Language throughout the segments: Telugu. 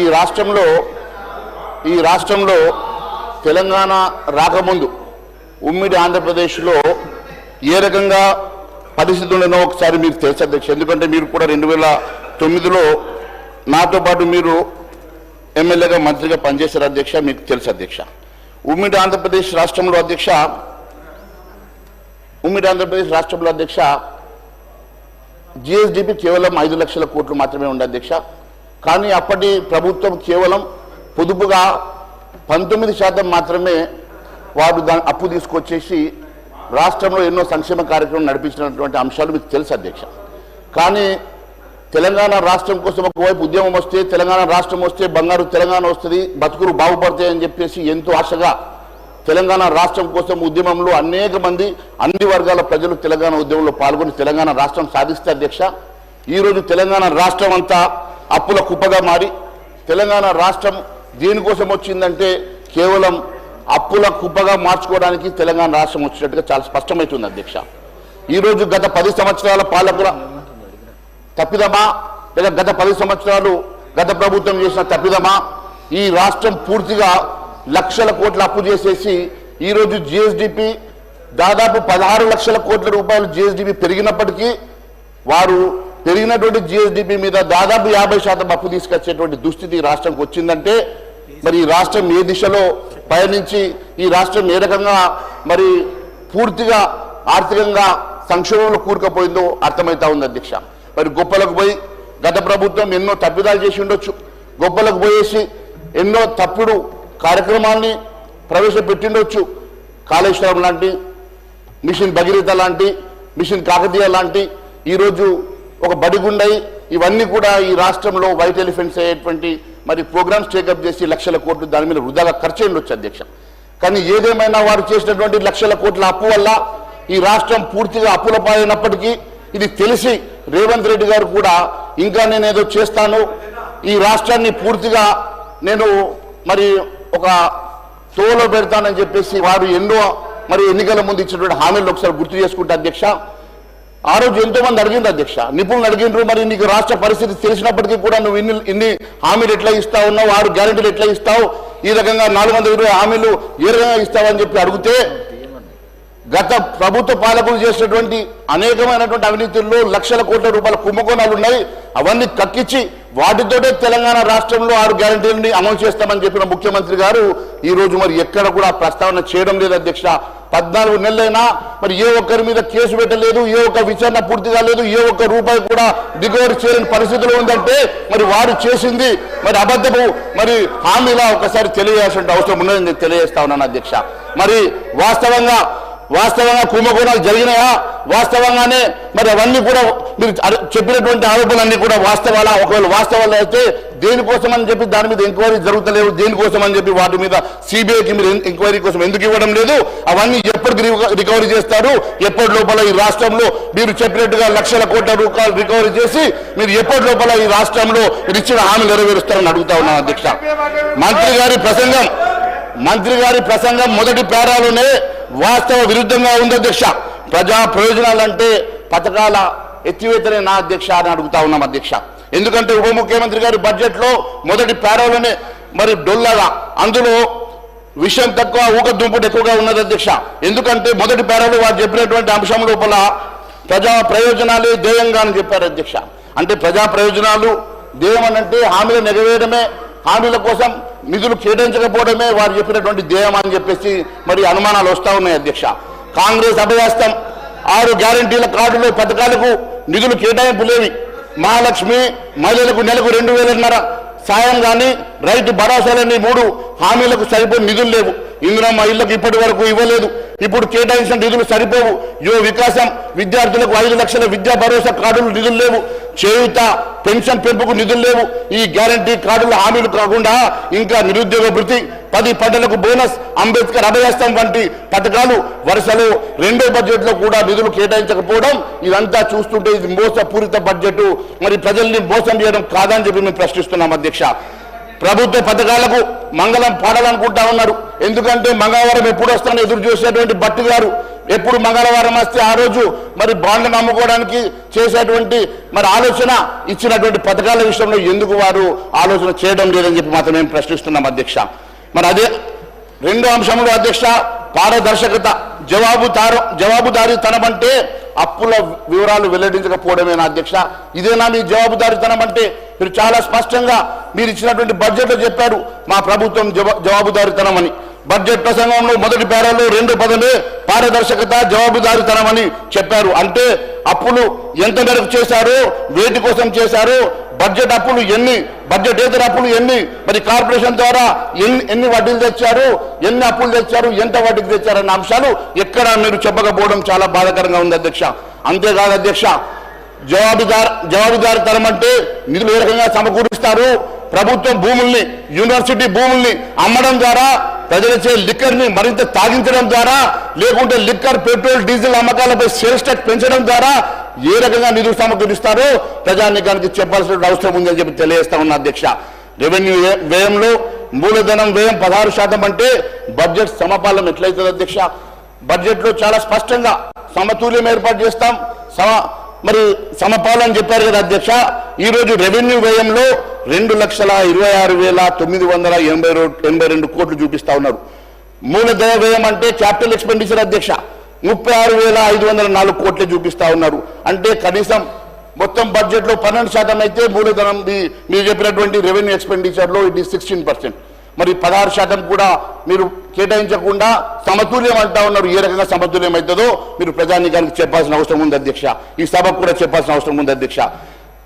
ఈ రాష్ట్రంలో తెలంగాణ రాకముందు ఉమ్మడి ఆంధ్రప్రదేశ్లో ఏ రకంగా పరిస్థితి ఉండనో ఒకసారి మీకు తెలుసు అధ్యక్ష. ఎందుకంటే మీరు కూడా 2009లో నాతో పాటు మీరు ఎమ్మెల్యేగా మంత్రిగా పనిచేశారు అధ్యక్ష, మీకు తెలుసు అధ్యక్ష. ఉమ్మడి ఆంధ్రప్రదేశ్ రాష్ట్రంలో అధ్యక్ష జిఎస్డిపి కేవలం 5 లక్షల కోట్లు మాత్రమే ఉంది అధ్యక్ష. కానీ అప్పటి ప్రభుత్వం కేవలం పొదుపుగా 19% మాత్రమే వారు దాని అప్పు తీసుకొచ్చేసి రాష్ట్రంలో ఎన్నో సంక్షేమ కార్యక్రమం నడిపించినటువంటి అంశాలు మీకు తెలుసు అధ్యక్ష. కానీ తెలంగాణ రాష్ట్రం కోసం ఒకవైపు ఉద్యమం వస్తే, తెలంగాణ రాష్ట్రం వస్తే బంగారు తెలంగాణ వస్తుంది, బతుకులు బాగుపడతాయని చెప్పేసి ఎంతో ఆశగా తెలంగాణ రాష్ట్రం కోసం ఉద్యమంలో అనేక మంది అన్ని వర్గాల ప్రజలు తెలంగాణ ఉద్యమంలో పాల్గొని తెలంగాణ రాష్ట్రం సాధిస్తే అధ్యక్ష, ఈరోజు తెలంగాణ రాష్ట్రం అంతా అప్పుల కుప్పగా మారి తెలంగాణ రాష్ట్రం దేనికోసం వచ్చిందంటే కేవలం అప్పుల కుప్పగా మార్చుకోవడానికి తెలంగాణ రాష్ట్రం వచ్చినట్టుగా చాలా స్పష్టమవుతుంది అధ్యక్ష. ఈరోజు గత 10 సంవత్సరాల పాలకుల తప్పిదమా లేదా గత 10 సంవత్సరాలు గత ప్రభుత్వం చేసిన తప్పిదమా, ఈ రాష్ట్రం పూర్తిగా లక్షల కోట్ల అప్పు చేసేసి ఈరోజు జిఎస్డిపి దాదాపు 16 లక్షల కోట్ల రూపాయలు జిఎస్డిపి పెరిగినప్పటికీ వారు పెరిగినటువంటి జిఎస్డిపి మీద దాదాపు 50% అప్పు తీసుకొచ్చేటువంటి దుస్థితి రాష్ట్రంకి వచ్చిందంటే మరి ఈ రాష్ట్రం ఏ దిశలో పయనించి ఈ రాష్ట్రం ఏ రకంగా మరి పూర్తిగా ఆర్థికంగా సంక్షోభంలో కూరుకుపోయిందో అర్థమవుతా ఉంది అధ్యక్ష. మరి గొప్పలకు పోయి గత ప్రభుత్వం ఎన్నో తప్పిదాలు చేసి ఉండొచ్చు, గొప్పలకు పోయేసి ఎన్నో తప్పుడు కార్యక్రమాన్ని ప్రవేశపెట్టిండొచ్చు. కాళేశ్వరం లాంటి, మిషన్ భగీరథ లాంటి, మిషన్ కాకతీయ లాంటి ఈరోజు ఒక బడిగుండై ఇవన్నీ కూడా ఈ రాష్ట్రంలో వైట్ ఎలిఫెంట్స్ అయ్యేటువంటి మరి ప్రోగ్రామ్స్ టేకప్ చేసి లక్షల కోట్లు దాని మీద వృధాగా ఖర్చు ఉండొచ్చు అధ్యక్ష. కానీ ఏదేమైనా వారు చేసినటువంటి లక్షల కోట్ల అప్పు వల్ల ఈ రాష్ట్రం పూర్తిగా అప్పుల పాలైనప్పటికీ ఇది తెలిసి రేవంత్ రెడ్డి గారు కూడా ఇంకా నేనేదో చేస్తాను, ఈ రాష్ట్రాన్ని పూర్తిగా నేను మరి ఒక తోలో పెడతానని చెప్పేసి వారు ఎన్నో మరి ఎన్నికల ముందు ఇచ్చినటువంటి హామీలు ఒకసారి గుర్తు చేసుకుంటే అధ్యక్ష, ఆ రోజు ఎంతో మంది అడిగింది అధ్యక్ష, నిపుణులు అడిగినారు, మరి నీకు రాష్ట్ర పరిస్థితి తెలిసినప్పటికీ కూడా నువ్వు ఇన్ని హామీలు ఎట్లా ఇస్తా ఉన్నావు, 6 గ్యారెంటీలు ఎట్లా ఇస్తావు, ఈ రకంగా 420 హామీలు ఏ రకంగా ఇస్తావు అని చెప్పి అడిగితే గత ప్రభుత్వ పాలకులు చేసినటువంటి అనేకమైనటువంటి అవినీతుల్లో లక్షల కోట్ల రూపాయల కుంభకోణాలు ఉన్నాయి. అవన్నీ కక్కించి వాటితోటే తెలంగాణ రాష్ట్రంలో 6 గ్యారెంటీలని అమలు చేస్తామని చెప్పిన ముఖ్యమంత్రి గారు ఈ రోజు మరి ఎక్కడ కూడా ప్రస్తావన చేయడం లేదు అధ్యక్ష. 14 నెలలైనా మరి ఏ ఒక్కరి మీద కేసు పెట్టలేదు, ఏ ఒక్క విచారణ పూర్తి కాలేదు, ఏ ఒక్క రూపాయి కూడా దిగువరి చేయని పరిస్థితిలో ఉందంటే మరి వారు చేసింది మరి అబద్ధము మరి హామీలా ఒకసారి తెలియజేయాల్సిన అవసరం ఉన్నదని తెలియజేస్తా ఉన్నాను అధ్యక్ష. మరి వాస్తవంగా కుంభకోణాలు జరిగినాయా, వాస్తవంగానే మరి అవన్నీ కూడా మీరు చెప్పినటువంటి ఆరోపణలన్నీ కూడా వాస్తవాలా, ఒకవేళ వాస్తవాలు అయితే దేనికోసం అని చెప్పి దాని మీద ఎంక్వైరీ జరుగుతలేవు, దేనికోసం అని చెప్పి వాటి మీద సిబిఐకి మీరు ఎంక్వైరీ కోసం ఎందుకు ఇవ్వడం లేదు, అవన్నీ ఎప్పటికి రికవరీ చేస్తారు, ఎప్పటి లోపల ఈ రాష్ట్రంలో మీరు చెప్పినట్టుగా లక్షల కోట్ల రూపాయలు రికవరీ చేసి మీరు ఎప్పటి లోపల ఈ రాష్ట్రంలో ఇచ్చిన హామీ నెరవేరుస్తారని అడుగుతా ఉన్నాను అధ్యక్ష. మంత్రి గారి ప్రసంగం మొదటి పేరాలోనే వాస్తవ విరుద్ధంగా ఉంది అధ్యక్ష. ప్రజా ప్రయోజనాలంటే పథకాల ఎత్తివేతనే నా అధ్యక్ష అని అడుగుతా ఉన్నాం అధ్యక్ష. ఎందుకంటే ఉప ముఖ్యమంత్రి గారి బడ్జెట్ లో మొదటి పేరాలోనే మరి డొల్లగా అందులో విషయం తక్కువ ఊక దుంపుడు ఎక్కువగా ఉన్నది అధ్యక్ష. ఎందుకంటే మొదటి పేరాలో వారు చెప్పినటువంటి అంశం లోపల ప్రజా ప్రయోజనాలే ధ్యేయంగా అని చెప్పారు అధ్యక్ష. అంటే ప్రజా ప్రయోజనాలు ధ్యేయం అంటే హామీలు నెరవేరడమే, హామీల కోసం నిధులు కేటాయించకపోవడమే వారు చెప్పినటువంటి ధ్యేయం అని చెప్పేసి మరి అనుమానాలు వస్తూ ఉన్నాయి అధ్యక్ష. కాంగ్రెస్ అభయాస్తం 6 గ్యారెంటీల కార్డులో పథకాలకు నిధులు కేటాయింపు లేవి. మహాలక్ష్మి మహిళలకు నెలకు 2,000 సాయం కానీ రైతు భరోసాలని 3 హామీలకు సరిపోయిన నిధులు లేవు. ఇందిరమ్మ ఇళ్లకు ఇప్పటి వరకు ఇవ్వలేదు. ఇప్పుడు కేటాయించిన నిధులు సరిపోవు. యువ వికాసం విద్యార్థులకు 5 లక్షల విద్యా భరోసా కార్డులు నిధులు లేవు. చేయూత పెన్షన్ పెంపుకు నిధులు లేవు. ఈ గ్యారంటీ కార్డుల హామీలు కాకుండా ఇంకా నిరుద్యోగ భృతి, 10 పంటలకు బోనస్, అంబేద్కర్ అభయాస్తం వంటి పథకాలు వరుసలో రెండో బడ్జెట్ లో కూడా నిధులు కేటాయించకపోవడం ఇదంతా చూస్తుంటే ఇది మోసపూరిత బడ్జెట్, మరి ప్రజల్ని మోసం చేయడం కాదని చెప్పి మేము ప్రశ్నిస్తున్నాం అధ్యక్ష. ప్రభుత్వ పథకాలకు మంగళం పాడాలనుకుంటా ఉన్నారు. ఎందుకంటే మంగళవారం ఎప్పుడు వస్తానో ఎదురు చూసేటువంటి భట్టి గారు ఎప్పుడు మంగళవారం వస్తే ఆ రోజు మరి బాండ్లను అమ్ముకోవడానికి చేసేటువంటి మరి ఆలోచన ఇచ్చినటువంటి పథకాల విషయంలో ఎందుకు వారు ఆలోచన చేయడం లేదని చెప్పి మాత్రం మేము ప్రశ్నిస్తున్నాం అధ్యక్ష. మరి అదే రెండో అంశంలో అధ్యక్ష పారదర్శకత, జవాబుదారీతనం అంటే అప్పుల వివరాలు వెల్లడించకపోవడమేనా అధ్యక్ష? ఇదేనా మీ జవాబుదారీతనం అంటే? మీరు చాలా స్పష్టంగా మీరు ఇచ్చినటువంటి బడ్జెట్లో చెప్పారు మా ప్రభుత్వం జవాబుదారీతనం అని. బడ్జెట్ ప్రసంగంలో మొదటి పేరాలో రెండో పదమే పారదర్శకత, జవాబుదారీతనం అని చెప్పారు. అంటే అప్పులు ఎంత మేరకు చేశారు, వేటి కోసం చేశారు, బడ్జెట్ అప్పులు ఎన్ని, బడ్జెటేతర అప్పులు ఎన్ని, మరి కార్పొరేషన్ ద్వారా ఎన్ని వడ్డీలు తెచ్చారు, ఎన్ని అప్పులు తెచ్చారు, ఎంత వడ్డీకి తెచ్చారన్న అంశాలు ఎక్కడ మీరు చెప్పకపోవడం చాలా బాధాకరంగా ఉంది అధ్యక్ష. అంతేకాదు అధ్యక్ష, జవాబుదారీతనం అంటే నిధులు ఏ రకంగా సమకూరుస్తారు, ప్రభుత్వం భూముల్ని, యూనివర్సిటీ భూముల్ని అమ్మడం ద్వారా ప్రజలచే లిక్కర్ని మరింత తాగించడం ద్వారా, లేకుంటే లిక్కర్, పెట్రోల్, డీజిల్ అమ్మకాలపై సేల్స్ ట్యాక్స్ పెంచడం ద్వారా ఏ రకంగా నిధులు సమకూరుస్తారో ప్రజానీకానికి చెప్పాల్సిన అవసరం ఉందని చెప్పి తెలియజేస్తా ఉన్నా అధ్యక్ష. రెవెన్యూ వ్యయంలో మూలధనం వ్యయం 16% అంటే బడ్జెట్ సమపాలన ఎట్లయితుంది అధ్యక్ష? బడ్జెట్లో చాలా స్పష్టంగా సమతుల్యం ఏర్పాటు చేస్తాం, మరి సమపాలన చెప్పారు కదా అధ్యక్ష. ఈరోజు రెవెన్యూ వ్యయంలో 2,26,982 కోట్లు చూపిస్తా ఉన్నారు. మూలధన వ్యయం అంటే క్యాపిటల్ ఎక్స్పెండిచర్ అధ్యక్ష 36,504 కోట్లే చూపిస్తా ఉన్నారు. అంటే కనీసం మొత్తం బడ్జెట్లో 12% అయితే మూలధనం, మీరు చెప్పినటువంటి రెవెన్యూ ఎక్స్పెండిచర్లో ఇది 16%. మరి 16% కూడా మీరు కేటాయించకుండా సమతుల్యం అంటా ఉన్నారు. ఏ రకంగా సమతుల్యం అవుతుందో మీరు ప్రజానీకానికి చెప్పాల్సిన అవసరం ఉంది అధ్యక్ష. ఈ సభకు కూడా చెప్పాల్సిన అవసరం ఉంది అధ్యక్ష.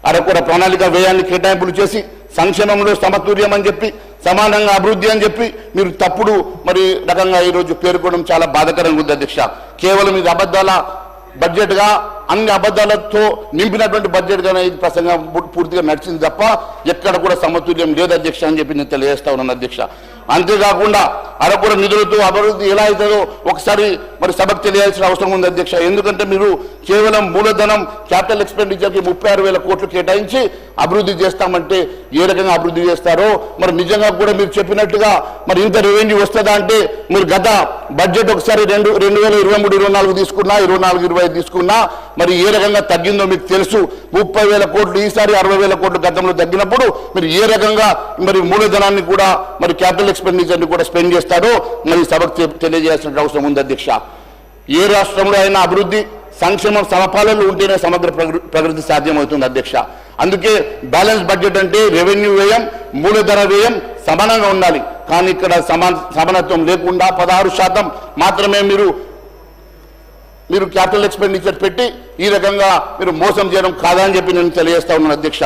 అరకొర ప్రణాళిక వ్యయాన్ని కేటాయింపులు చేసి సంక్షేమంలో సమతుల్యం అని చెప్పి, సమానంగా అభివృద్ధి అని చెప్పి మీరు తప్పుడు మరి రకంగా ఈరోజు పేర్కొనడం చాలా బాధాకరంగా ఉంది అధ్యక్ష. కేవలం ఇది అబద్ధాల బడ్జెట్గా, అన్ని అబద్ధాలతో నింపినటువంటి బడ్జెట్గానే ఇది ప్రసంగం పూర్తిగా నడిచింది తప్ప ఎక్కడ కూడా సమతుల్యం లేదు అధ్యక్ష అని చెప్పి నేను తెలియజేస్తా ఉన్నాను అధ్యక్ష. అంతేకాకుండా అరకొర నిధులతో అభివృద్ధి ఎలా అవుతుందో ఒకసారి మరి సభకు తెలియాల్సిన అవసరం ఉంది అధ్యక్ష. ఎందుకంటే మీరు కేవలం మూలధనం క్యాపిటల్ ఎక్స్పెండిచర్కి 36,000 కోట్లు కేటాయించి అభివృద్ధి చేస్తామంటే ఏ రకంగా అభివృద్ధి చేస్తారో, మరి నిజంగా కూడా మీరు చెప్పినట్టుగా మరి ఇంత రెవెన్యూ వస్తుందా అంటే, మీరు గత బడ్జెట్ ఒకసారి 2023-24 తీసుకున్నా, 24-25 తీసుకున్నా మరి ఏ రకంగా తగ్గిందో మీకు తెలుసు. 30,000 కోట్లు ఈసారి 60,000 కోట్లు గతంలో తగ్గినప్పుడు మీరు ఏ రకంగా మరి మూలధనాన్ని కూడా మరి క్యాపిటల్ ఎక్స్పెండిచర్ని కూడా స్పెండ్ చేస్తారో మరి సభకు తెలియజేయాల్సిన అవసరం ఉంది అధ్యక్ష. ఏ రాష్ట్రంలో అయినా అభివృద్ధి, సంక్షేమం సమపాలనలు ఉంటేనే సమగ్ర ప్రగతి సాధ్యమవుతుంది అధ్యక్ష. అందుకే బ్యాలెన్స్ బడ్జెట్ అంటే రెవెన్యూ వ్యయం, మూలధన వ్యయం సమానంగా ఉండాలి. కానీ ఇక్కడ సమానత్వం లేకుండా 16% మాత్రమే మీరు క్యాపిటల్ ఎక్స్పెండిచర్ పెట్టి ఈ రకంగా మీరు మోసం చేయడం కాదని చెప్పి నేను తెలియజేస్తా ఉన్నాను అధ్యక్ష.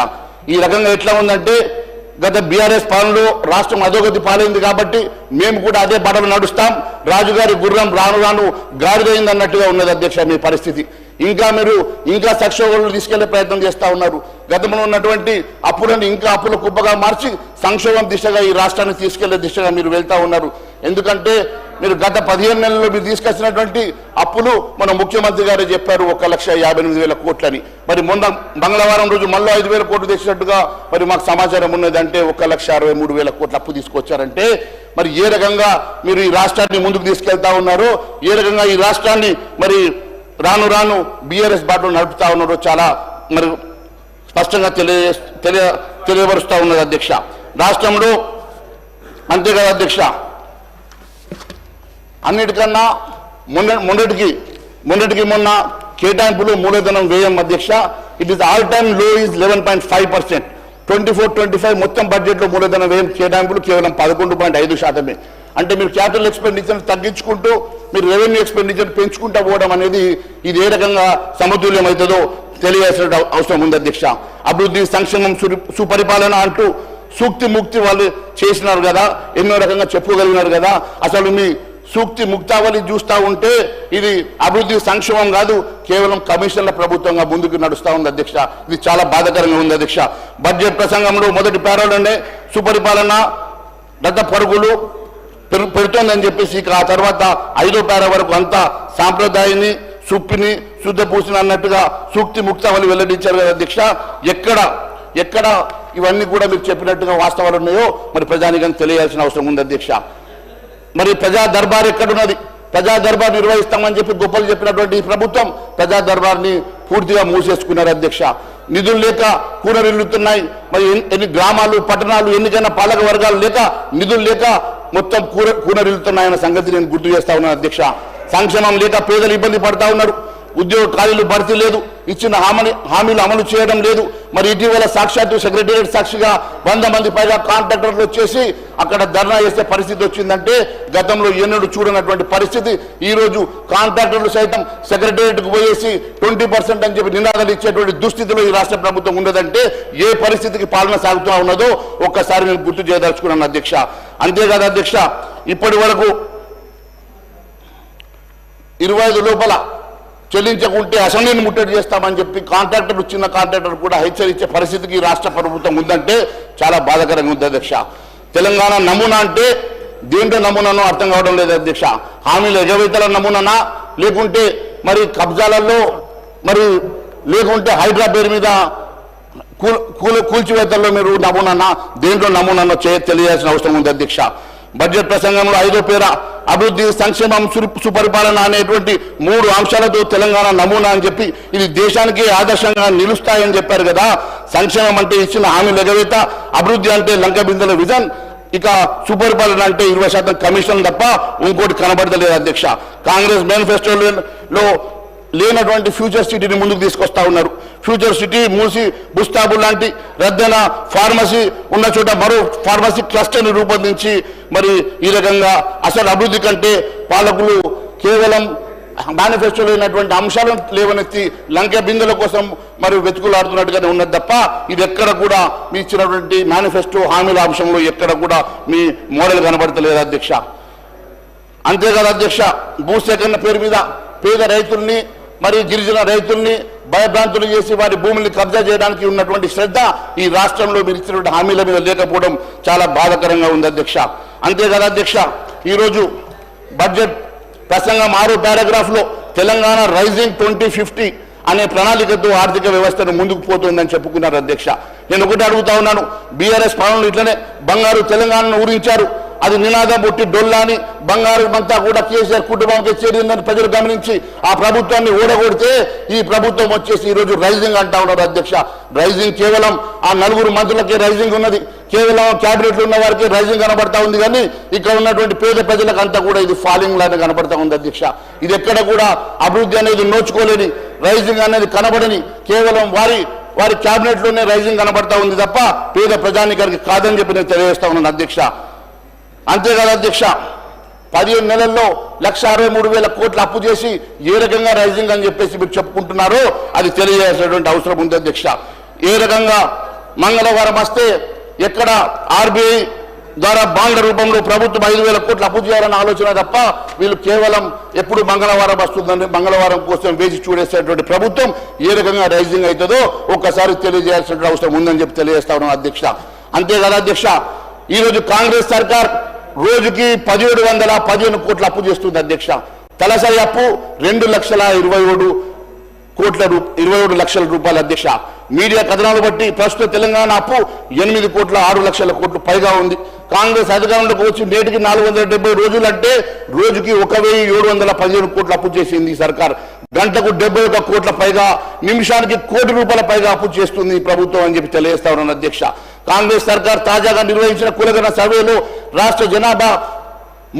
ఈ రకంగా ఎట్లా ఉందంటే, గత బీఆర్ఎస్ పాలనలో రాష్ట్రం అధోగతి పాలైంది కాబట్టి మేము కూడా అదే బాటలో నడుస్తాం, రాజుగారి గుర్రం రాను రాను గాడిదైంది అన్నట్టుగా ఉన్నది అధ్యక్ష మీ పరిస్థితి. ఇంకా సంక్షోభంలో తీసుకెళ్లే ప్రయత్నం చేస్తా ఉన్నారు. గతంలో ఉన్నటువంటి అప్పులను ఇంకా అప్పుల కుప్పగా మార్చి సంక్షోభం దిశగా ఈ రాష్ట్రాన్ని తీసుకెళ్లే దిశగా మీరు వెళ్తా ఉన్నారు. ఎందుకంటే మీరు గత 15 నెలల్లో మీరు తీసుకొచ్చినటువంటి అప్పులు మన ముఖ్యమంత్రి గారు చెప్పారు 1,58,000 కోట్లని. మరి మొన్న మంగళవారం రోజు మళ్ళీ 5,000 కోట్లు తెచ్చినట్టుగా మరి మాకు సమాచారం ఉన్నది. అంటే 1,63,000 కోట్ల అప్పు తీసుకొచ్చారంటే మరి ఏ రకంగా మీరు ఈ రాష్ట్రాన్ని ముందుకు తీసుకెళ్తా ఉన్నారో, ఏ రకంగా ఈ రాష్ట్రాన్ని మరి రాను రాను బీఆర్ఎస్ బాటలో నడుపుతా ఉన్నారో చాలా మరి స్పష్టంగా తెలియపరుస్తూ ఉన్నది అధ్యక్ష. రాష్ట్రంలో అంతేకాదు అధ్యక్ష, అన్నిటికన్నా మొన్నటికి మొన్న కేటాయింపులు మూలధనం వ్యయం అధ్యక్ష ఇట్ ఈస్ ఆల్ టైమ్ లో ఈజ్ 11.5%. 24-25 మొత్తం బడ్జెట్లో మూలధన వ్యయం కేటాయింపులు కేవలం 11.5%. అంటే మీరు క్యాపిటల్ ఎక్స్పెండిచర్ తగ్గించుకుంటూ మీరు రెవెన్యూ ఎక్స్పెండిచర్ పెంచుకుంటూ పోవడం అనేది ఇది ఏ రకంగా సమతుల్యం అవుతుందో తెలియాల్సిన అవసరం ఉంది అధ్యక్ష. అభివృద్ధి, సంక్షేమం, సుపరిపాలన అంటూ సూక్తి ముక్తి వాళ్ళు చేసినారు కదా, ఎన్నో రకంగా చెప్పుకోగలిగినారు కదా. అసలు మీ సూక్తి ముక్తావళి చూస్తూ ఉంటే ఇది అభివృద్ధి, సంక్షేమం కాదు, కేవలం కమిషన్ల ప్రభుత్వంగా ముందుకు నడుస్తూ ఉంది అధ్యక్ష. ఇది చాలా బాధాకరంగా ఉంది అధ్యక్ష. బడ్జెట్ ప్రసంగంలో మొదటి పేరాలోనే సుపరిపాలన గత పరుగులు పెడుతోందని చెప్పేసి ఆ తర్వాత 5వ పేరా వరకు అంతా సాంప్రదాయాన్ని, సుప్పిని, శుద్ధ పూసిన అన్నట్టుగా సూక్తి ముక్తావళి వెల్లడించారు కదా అధ్యక్ష. ఎక్కడ ఇవన్నీ కూడా మీరు చెప్పినట్టుగా వాస్తవాలు ఉన్నాయో మరి ప్రజానికని తెలియాల్సిన అవసరం ఉంది అధ్యక్ష. మరి ప్రజా దర్బార్ ఎక్కడున్నది? ప్రజా దర్బార్ నిర్వహిస్తామని చెప్పి గొప్పలు చెప్పినటువంటి ఈ ప్రభుత్వం ప్రజా దర్బార్ని పూర్తిగా మూసేసుకున్నారు అధ్యక్ష. నిధులు లేక కూనరిల్లుతున్నాయి. మరి ఎన్ని గ్రామాలు పట్టణాలు ఎన్నికైన పాలక వర్గాలు లేక నిధులు లేక మొత్తం కూనరిల్లుతున్నాయన్న సంగతి నేను గుర్తు చేస్తా ఉన్నాను అధ్యక్ష. సంక్షేమం లేక పేదలు ఇబ్బంది పడతా ఉన్నారు. ఉద్యోగ ఖాళీలు భర్తీ లేదు, ఇచ్చిన హామీలు అమలు చేయడం లేదు. మరి ఇటీవల సాక్షాత్తు సెక్రటేరియట్ సాక్షిగా 100 మంది పైగా కాంట్రాక్టర్లు వచ్చేసి అక్కడ ధర్నా చేసే పరిస్థితి వచ్చిందంటే గతంలో ఎన్నడూ చూడనటువంటి పరిస్థితి. ఈ రోజు కాంట్రాక్టర్లు సైతం సెక్రటేరియట్కు పోయేసి 20% అని చెప్పి నినాదాలు ఇచ్చేటువంటి దుస్థితిలో ఈ రాష్ట్ర ప్రభుత్వం ఉన్నదంటే ఏ పరిస్థితికి పాలన సాగుతూ ఉన్నదో ఒక్కసారి నేను గుర్తు చేయదలుచుకున్నాను అధ్యక్ష. అంతేకాదు అధ్యక్ష, ఇప్పటి వరకు 25 లోపల చెల్లించకుంటే అసెంబ్లీని ముట్టడి చేస్తామని చెప్పి కాంట్రాక్టర్లు చిన్న కాంట్రాక్టర్ కూడా హెచ్చరించే పరిస్థితికి రాష్ట్ర ప్రభుత్వం ఉందంటే చాలా బాధాకరంగా ఉంది అధ్యక్ష. తెలంగాణ నమూనా అంటే దేంట్లో నమూనానో అర్థం కావడం లేదు అధ్యక్ష. హామీల ఎగవేతల నమూనానా, లేకుంటే మరి కబ్జాలలో, మరి లేకుంటే హైడ్రా పేరు మీద కూల్చివేతల్లో మీరు నమూనానా, దేంట్లో నమూనానో తెలియాల్సిన అవసరం ఉంది అధ్యక్ష. బడ్జెట్ ప్రసంగంలో 5వ పేర అభివృద్ధి, సంక్షేమం, సుపరిపాలన అనేటువంటి 3 అంశాలతో తెలంగాణ నమూనా అని చెప్పి ఇది దేశానికి ఆదర్శంగా నిలుస్తాయని చెప్పారు కదా. సంక్షేమం అంటే ఇచ్చిన హామీల ఎగవేత, అభివృద్ధి అంటే లంక బిందెల విజన్, ఇక సుపరిపాలన అంటే 20% కమిషన్ తప్ప ఇంకోటి కనబడతలేదు అధ్యక్ష. కాంగ్రెస్ మేనిఫెస్టోలో లేనటువంటి ఫ్యూచర్ సిటీని ముందుకు తీసుకొస్తా ఉన్నారు. ఫ్యూచర్ సిటీ మూసి బుస్తాబు లాంటి రద్దన ఫార్మసీ ఉన్న చోట మరో ఫార్మసీ క్లస్టర్ని రూపొందించి మరి ఈ రకంగా అసలు అభివృద్ధి కంటే పాలకులు కేవలం మేనిఫెస్టోలో లేనటువంటి అంశాలను లేవనెత్తి లంక బిందెల కోసం మరి వెతుకులాడుతున్నట్టుగానే ఉన్నది తప్ప ఇది ఎక్కడ కూడా మీ ఇచ్చినటువంటి మేనిఫెస్టో హామీల అంశంలో ఎక్కడ కూడా మీ మోడల్ కనబడతలేదు అధ్యక్ష. అంతేకాదు అధ్యక్ష, భూసేకరణ పేరు మీద పేద రైతుల్ని మరి గిరిజన రైతుల్ని భయభ్రాంతులు చేసి వారి భూముల్ని కబ్జా చేయడానికి ఉన్నటువంటి శ్రద్ధ ఈ రాష్ట్రంలో మీరు ఇచ్చినటువంటి హామీల మీద లేకపోవడం చాలా బాధాకరంగా ఉంది అధ్యక్ష. అంతేకాదు అధ్యక్ష, ఈరోజు బడ్జెట్ ప్రసంగం 6వ పారాగ్రాఫ్లో తెలంగాణ రైజింగ్ 2050 అనే ప్రణాళికతో ఆర్థిక వ్యవస్థను ముందుకు పోతుందని చెప్పుకున్నారు అధ్యక్ష. నేను ఒకటి అడుగుతా ఉన్నాను, బీఆర్ఎస్ పాలనలు ఇట్లనే బంగారు తెలంగాణను ఊరించారు. అది నినాదం పుట్టి డొల్లాని బంగారు అంతా కూడా కేసీఆర్ కుటుంబానికి చేరిందని ప్రజలు గమనించి ఆ ప్రభుత్వాన్ని ఓడగొడితే ఈ ప్రభుత్వం వచ్చేసి ఈరోజు రైజింగ్ అంటా ఉన్నారు అధ్యక్ష. రైజింగ్ కేవలం ఆ 4 మంత్రులకే రైజింగ్ ఉన్నది, కేవలం క్యాబినెట్లో ఉన్న వారికి రైజింగ్ కనబడతా ఉంది. కానీ ఇక్కడ ఉన్నటువంటి పేద ప్రజలకు అంతా కూడా ఇది ఫాలింగ్ లానే కనబడతా ఉంది అధ్యక్ష. ఇది ఎక్కడ కూడా అభివృద్ధి అనేది నోచుకోలేని, రైజింగ్ అనేది కనబడని, కేవలం వారి క్యాబినెట్లోనే రైజింగ్ కనబడతా ఉంది తప్ప పేద ప్రజానికానికి కాదని చెప్పి నేను తెలియజేస్తా ఉన్నాను అధ్యక్ష. అంతేకాదు అధ్యక్ష, 15 నెలల్లో 1,63,000 కోట్ల అప్పు చేసి ఏ రకంగా రైజింగ్ అని చెప్పేసి మీరు చెప్పుకుంటున్నారో అది తెలియజేయాల్సినటువంటి అవసరం ఉంది అధ్యక్ష. ఏ రకంగా మంగళవారం వస్తే ఎక్కడ ఆర్బీఐ ద్వారా బాండ్ల రూపంలో ప్రభుత్వం 5,000 కోట్ల అప్పు చేయాలన్న ఆలోచన తప్ప వీళ్ళు కేవలం ఎప్పుడు మంగళవారం వస్తుందని మంగళవారం కోసం వేచి చూడేసేటువంటి ప్రభుత్వం ఏ రకంగా రైజింగ్ అవుతుందో ఒక్కసారి తెలియజేయాల్సిన అవసరం ఉందని చెప్పి తెలియజేస్తా ఉన్నాం అధ్యక్ష. అంతేకాదు అధ్యక్ష, ఈరోజు కాంగ్రెస్ సర్కార్ రోజుకి 1,715 కోట్ల అప్పు చేస్తుంది అధ్యక్ష. తలసరి అప్పు 2,27 లక్షల రూపాయలు అధ్యక్ష. మీడియా కథనాలు బట్టి ప్రస్తుత తెలంగాణ అప్పు 8,06,00,000 కోట్లు పైగా ఉంది. కాంగ్రెస్ అధికారంలోకి వచ్చి నేటికి 470 రోజులు అంటే రోజుకి 1,715 కోట్ల అప్పు చేసింది సర్కార్. గంటకు 71 కోట్ల పైగా, నిమిషానికి ₹1 కోటి పైగా అప్పు చేస్తుంది ఈ ప్రభుత్వం అని చెప్పి తెలియజేస్తా ఉన్నాను అధ్యక్ష. కాంగ్రెస్ సర్కార్ తాజాగా నిర్వహించిన కులగణ సర్వేలో రాష్ట్ర జనాభా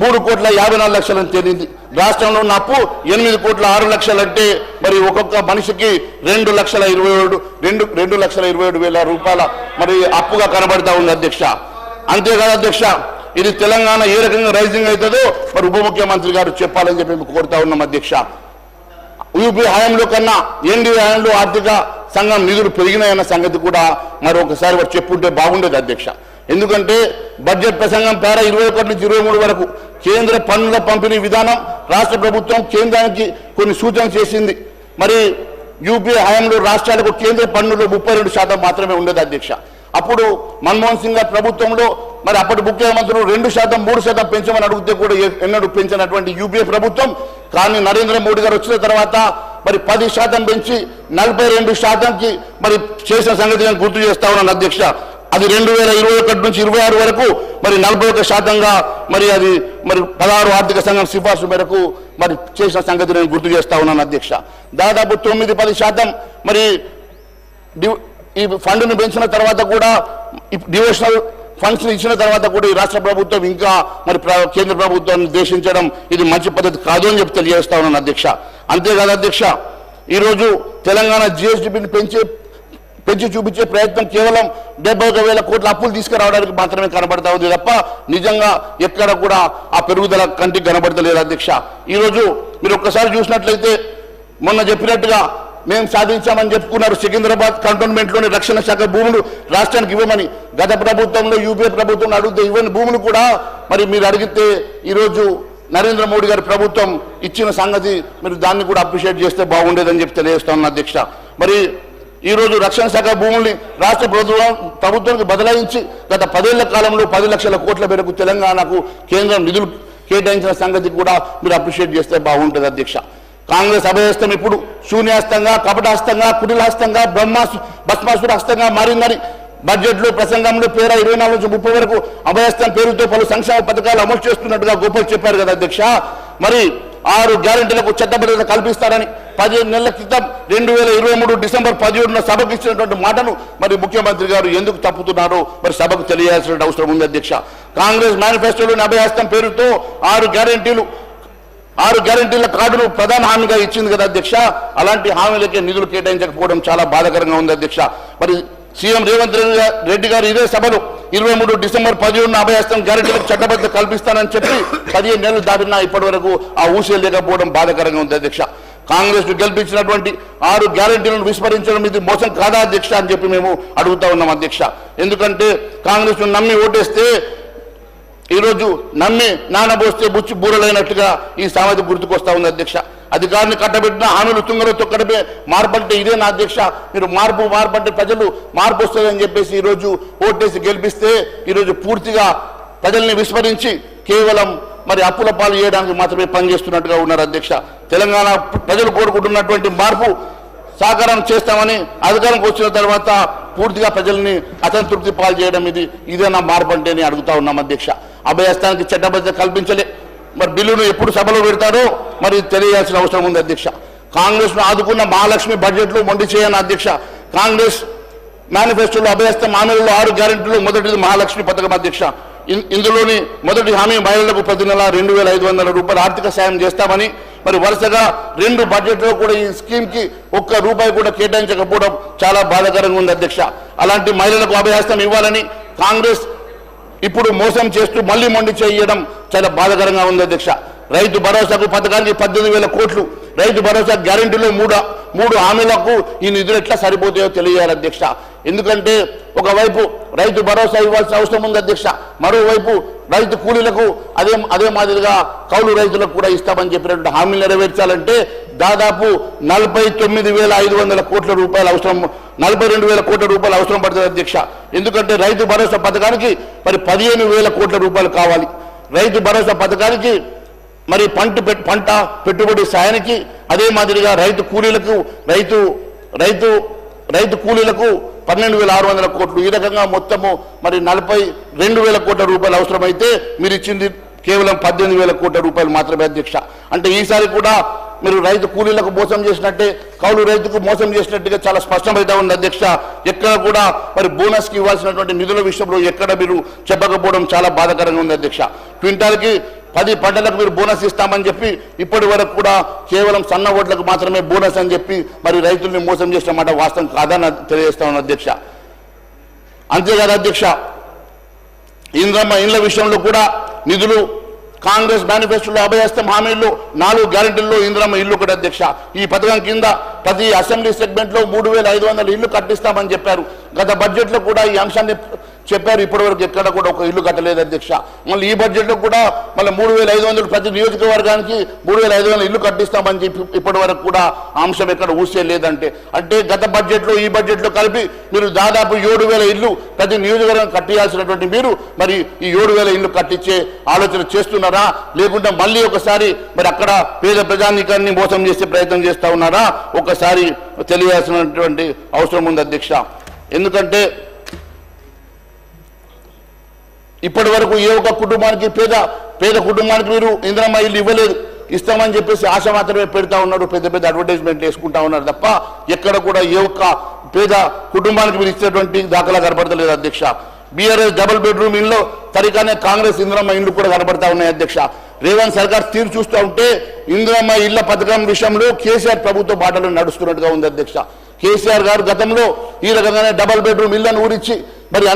3,54,00,000 తేలింది. రాష్ట్రంలో ఉన్న అప్పు 8,06,00,000 అంటే మరి ఒక్కొక్క మనిషికి 2,27,000 రూపాయల మరి అప్పుగా కనబడతా ఉంది అధ్యక్ష. అంతేకాదు అధ్యక్ష, ఇది తెలంగాణ ఏ రకంగా రైజింగ్ అవుతుందో మరి ఉప ముఖ్యమంత్రి గారు చెప్పాలని చెప్పి కోరుతా ఉన్నాం అధ్యక్ష. యూపీ హయాంలో కన్నా ఎన్డీఏ హయాంలో ఆర్థిక సంఘం నిధులు పెరిగినాయన్న సంగతి కూడా మరి ఒకసారి వారు చెప్పుంటే బాగుండేది అధ్యక్ష. ఎందుకంటే బడ్జెట్ ప్రసంగం పేర 21 నుంచి 23 వరకు కేంద్ర పన్నుల పంపిణీ విధానం రాష్ట్ర ప్రభుత్వం కేంద్రానికి కొన్ని సూచనలు చేసింది. మరి యూపీ హయాంలో రాష్ట్రాలకు కేంద్ర పన్నులు 32% మాత్రమే ఉండేది అధ్యక్ష. అప్పుడు మన్మోహన్ సింగ్ గారి ప్రభుత్వంలో మరి అప్పటి ముఖ్యమంత్రులు 2%, 3% పెంచమని అడిగితే కూడా ఎన్నడూ పెంచినటువంటి యూపీఏ ప్రభుత్వం కానీ నరేంద్ర మోడీ గారు వచ్చిన తర్వాత మరి 10% పెంచి 42%కి మరి చేసిన సంగతి నేను గుర్తు చేస్తా ఉన్నాను అధ్యక్ష. అది 2021 నుంచి 26 వరకు మరి 41%గా మరి అది మరి 16 ఆర్థిక సంఘం సిఫార్సు మేరకు మరి చేసిన సంగతి నేను గుర్తు చేస్తా ఉన్నాను అధ్యక్ష. దాదాపు 9-10% మరి ఈ ఫండ్ను పెంచిన తర్వాత కూడా డివోషనల్ ఫండ్స్ ఇచ్చిన తర్వాత కూడా ఈ రాష్ట్ర ప్రభుత్వం ఇంకా మరి కేంద్ర ప్రభుత్వాన్ని దేశించడం ఇది మంచి పద్ధతి కాదు అని చెప్పి తెలియజేస్తా ఉన్నాను అధ్యక్ష. అంతేకాదు అధ్యక్ష, ఈరోజు తెలంగాణ జిఎస్డిపిని పెంచి చూపించే ప్రయత్నం కేవలం 71,000 కోట్ల అప్పులు తీసుకురావడానికి మాత్రమే కనబడతా ఉంది తప్ప నిజంగా ఎక్కడ కూడా ఆ పెరుగుదల కంటికి కనబడతలేదు అధ్యక్ష. ఈరోజు మీరు ఒక్కసారి చూసినట్లయితే మొన్న చెప్పినట్టుగా మేము సాధించామని చెప్పుకున్నారు సికింద్రాబాద్ కంటోన్మెంట్లోని రక్షణ శాఖ భూములు రాష్ట్రానికి ఇవ్వమని. గత ప్రభుత్వంలో యూపీఏ ప్రభుత్వం అడిగితే ఇవ్వని భూములు కూడా మరి మీరు అడిగితే ఈరోజు నరేంద్ర మోడీ గారి ప్రభుత్వం ఇచ్చిన సంగతి మీరు దాన్ని కూడా అప్రిషియేట్ చేస్తే బాగుండేదని చెప్పి తెలియజేస్తాను అధ్యక్ష. మరి ఈరోజు రక్షణ శాఖ భూముల్ని రాష్ట్ర ప్రభుత్వానికి బదలాయించి గత 10 ఏళ్ల కాలంలో 10 లక్షల కోట్ల మేరకు తెలంగాణకు కేంద్రం నిధులు కేటాయించిన సంగతి కూడా మీరు అప్రిషియేట్ చేస్తే బాగుంటుంది అధ్యక్ష. కాంగ్రెస్ అభయహస్తం ఇప్పుడు శూన్యహస్తంగా, కపటహస్తంగా, కుటిలహస్తంగా, భస్మాసుర హస్తంగా మారిందని బడ్జెట్లో ప్రసంగంలో పేర 24 నుంచి 30 వరకు అభయహస్తం పేరుతో పలు సంక్షేమ పథకాలు అమలు చేస్తున్నట్టుగా గోపాల్ చెప్పారు కదా అధ్యక్ష. మరి 6 గ్యారెంటీలకు చట్టబద్ధత కల్పిస్తారని 15 నెలల క్రితం 2023 డిసెంబర్ 17న సభకు ఇచ్చినటువంటి మాటను మరి ముఖ్యమంత్రి గారు ఎందుకు తప్పుతున్నారో మరి సభకు తెలియాల్సిన అవసరం ఉంది అధ్యక్ష. కాంగ్రెస్ మేనిఫెస్టోలోని అభయహస్తం పేరుతో 6 గ్యారెంటీల కార్డును ప్రధాన హామీగా ఇచ్చింది కదా అధ్యక్ష. అలాంటి హామీలకే నిధులు కేటాయించకపోవడం చాలా బాధాకరంగా ఉంది అధ్యక్ష. మరి సీఎం రేవంత్ రెడ్డి గారు ఇదే సభలో 23 డిసెంబర్ 17న అభయహస్తం గ్యారెంటీలకు చట్టబద్ధత కల్పిస్తానని చెప్పి 15 నెలలు దాటినా ఇప్పటి వరకు ఆ ఊసే లేకపోవడం బాధాకరంగా ఉంది అధ్యక్ష. కాంగ్రెస్ గెలిపించినటువంటి 6 గ్యారెంటీలను విస్మరించడం ఇది మోసం కాదా అధ్యక్ష అని చెప్పి మేము అడుగుతా ఉన్నాం అధ్యక్ష. ఎందుకంటే కాంగ్రెస్ నమ్మి ఓటేస్తే ఈరోజు నమ్మి నానబోస్తే బుచ్చి బూరలైనట్టుగా ఈ సామెత గుర్తుకొస్తా ఉంది అధ్యక్ష. అధికారిని కట్టబెట్టిన హామీలు తుంగలో తొక్కడమే మార్పు అంటే ఇదే నా అధ్యక్ష. మీరు మార్పు అంటే ప్రజలు మార్పు వస్తుందని చెప్పేసి ఈరోజు ఓటేసి గెలిపిస్తే ఈరోజు పూర్తిగా ప్రజల్ని విస్మరించి కేవలం మరి అప్పుల పాలు చేయడానికి మాత్రమే పనిచేస్తున్నట్టుగా ఉన్నారు అధ్యక్ష. తెలంగాణ ప్రజలు కోరుకుంటున్నటువంటి మార్పు సాకారం చేస్తామని అధికారంకి వచ్చిన తర్వాత పూర్తిగా ప్రజల్ని అసంతృప్తి పాలు చేయడం ఇదేనా మార్పు అంటే అని అడుగుతా ఉన్నాం అధ్యక్ష. అభయహస్తానికి చట్టబద్ధత కల్పించలే. మరి బిల్లును ఎప్పుడు సభలో పెడతారో మరి తెలియాల్సిన అవసరం ఉంది అధ్యక్ష. కాంగ్రెస్ను ఆదుకున్న మహాలక్ష్మి బడ్జెట్లో మొండి చేయని అధ్యక్ష. కాంగ్రెస్ మేనిఫెస్టోలో అభయహస్తం హామీలలో 6 గ్యారెంటీలు మొదటిది మహాలక్ష్మి పథకం అధ్యక్ష. ఇందులోని మొదటి హామీ మహిళలకు ప్రతి నెల 2,500 రూపాయల ఆర్థిక సాయం చేస్తామని మరి వరుసగా 2 బడ్జెట్లో కూడా ఈ స్కీమ్కి ₹1 కూడా కేటాయించకపోవడం చాలా బాధాకరంగా ఉంది అధ్యక్ష. అలాంటి మహిళలకు అభయహస్తం ఇవ్వాలని కాంగ్రెస్ ఇప్పుడు మోసం చేస్తూ మళ్ళీ మొండి చేయడం చాలా బాధాకరంగా ఉంది అధ్యక్ష. రైతు భరోసాకు పథకానికి 18,000 కోట్లు, రైతు భరోసా గ్యారెంటీలో 3 హామీలకు ఈ నిధులు ఎట్లా సరిపోతాయో తెలియాలి అధ్యక్ష. ఎందుకంటే ఒకవైపు రైతు భరోసా ఇవ్వాల్సిన అవసరం ఉంది అధ్యక్ష, మరోవైపు రైతు కూలీలకు అదే మాదిరిగా కౌలు రైతులకు కూడా ఇస్తామని చెప్పినటువంటి హామీలు నెరవేర్చాలంటే దాదాపు 49,500 కోట్ల రూపాయలు అవసరం, 42,000 కోట్ల రూపాయలు అవసరం పడుతుంది అధ్యక్ష. ఎందుకంటే రైతు భరోసా పథకానికి మరి 15,000 కోట్ల రూపాయలు కావాలి. రైతు భరోసా పథకానికి మరి పంట పెట్టుబడి సాయానికి అదే మాదిరిగా రైతు కూలీలకు 12,600 కోట్లు, ఈ రకంగా మొత్తము మరి 42,000 కోట్ల రూపాయలు అవసరమైతే మీరు ఇచ్చింది కేవలం 18,000 కోట్ల రూపాయలు మాత్రమే అధ్యక్ష. అంటే ఈసారి కూడా మీరు రైతు కూలీలకు మోసం చేసినట్టే, కౌలు రైతుకు మోసం చేసినట్టుగా చాలా స్పష్టమైతే ఉంది అధ్యక్ష. ఎక్కడ కూడా మరి బోనస్కి ఇవ్వాల్సినటువంటి నిధుల విషయంలో ఎక్కడ మీరు చెప్పకపోవడం చాలా బాధాకరంగా ఉంది అధ్యక్ష. క్వింటాల్కి 10 పంటలకు మీరు బోనస్ ఇస్తామని చెప్పి ఇప్పటి వరకు కూడా కేవలం సన్న ఓట్లకు మాత్రమే బోనస్ అని చెప్పి మరి రైతుల్ని మోసం చేసిన మాట వాస్తవం కాదని తెలియజేస్తా ఉన్నాను అధ్యక్ష. అంతేకాదు అధ్యక్ష, ఇండ్ల విషయంలో కూడా నిధులు కాంగ్రెస్ మేనిఫెస్టోలో అభయహస్తం హామీల్లో 4 గ్యారెంటీల్లో ఇందిరమ్మ ఇల్లు కూడా అధ్యక్ష. ఈ పథకం కింద ప్రతి అసెంబ్లీ సెగ్మెంట్లో 3,500 ఇల్లు కట్టిస్తామని చెప్పారు. గత బడ్జెట్లో కూడా ఈ అంశాన్ని చెప్పారు. ఇప్పటివరకు ఎక్కడ కూడా ఒక ఇల్లు కట్టలేదు అధ్యక్ష. మళ్ళీ ఈ బడ్జెట్లో కూడా మళ్ళీ 3,500 ప్రతి నియోజకవర్గానికి 3,500 ఇల్లు కట్టిస్తామని చెప్పి ఇప్పటి వరకు కూడా అంశం ఎక్కడ ఊసే లేదంటే అంటే గత బడ్జెట్లో ఈ బడ్జెట్లో కలిపి మీరు దాదాపు 7,000 ఇల్లు ప్రతి నియోజకవర్గం కట్టియాల్సినటువంటి మీరు మరి ఈ 7,000 ఇల్లు కట్టించే ఆలోచన చేస్తున్నారా, లేకుంటే మళ్ళీ ఒకసారి మరి అక్కడ పేద ప్రజానీకాన్ని మోసం చేసే ప్రయత్నం చేస్తా ఉన్నారా ఒకసారి తెలియాల్సినటువంటి అవసరం ఉంది అధ్యక్ష. ఎందుకంటే ఇప్పటి వరకు ఏ ఒక్క కుటుంబానికి పేద కుటుంబానికి మీరు ఇందిరమ్మ ఇల్లు ఇవ్వలేదు, ఇస్తామని చెప్పేసి ఆశ మాత్రమే పెడతా ఉన్నారు, పెద్ద పెద్ద అడ్వర్టైజ్మెంట్ వేసుకుంటా ఉన్నారు తప్ప ఎక్కడ కూడా ఏ ఒక్క పేద కుటుంబానికి మీరు ఇచ్చేటువంటి దాఖలా కనపడతలేదు అధ్యక్ష. బీఆర్ఎస్ డబుల్ బెడ్రూమ్ ఇల్లు తరిగానే కాంగ్రెస్ ఇందిరమ్మ ఇల్లు కూడా కనపడతా ఉన్నాయి అధ్యక్ష. రేవంత్ సర్కార్ తీరు చూస్తూ ఉంటే ఇందిరమ్మ ఇళ్ల పథకం విషయంలో కేసీఆర్ ప్రభుత్వ బాటలో నడుస్తున్నట్టుగా ఉంది అధ్యక్ష. కేసీఆర్ గారు గతంలో ఈ రకంగానే డబుల్ బెడ్రూమ్ ఇళ్లను ఊరించి మరి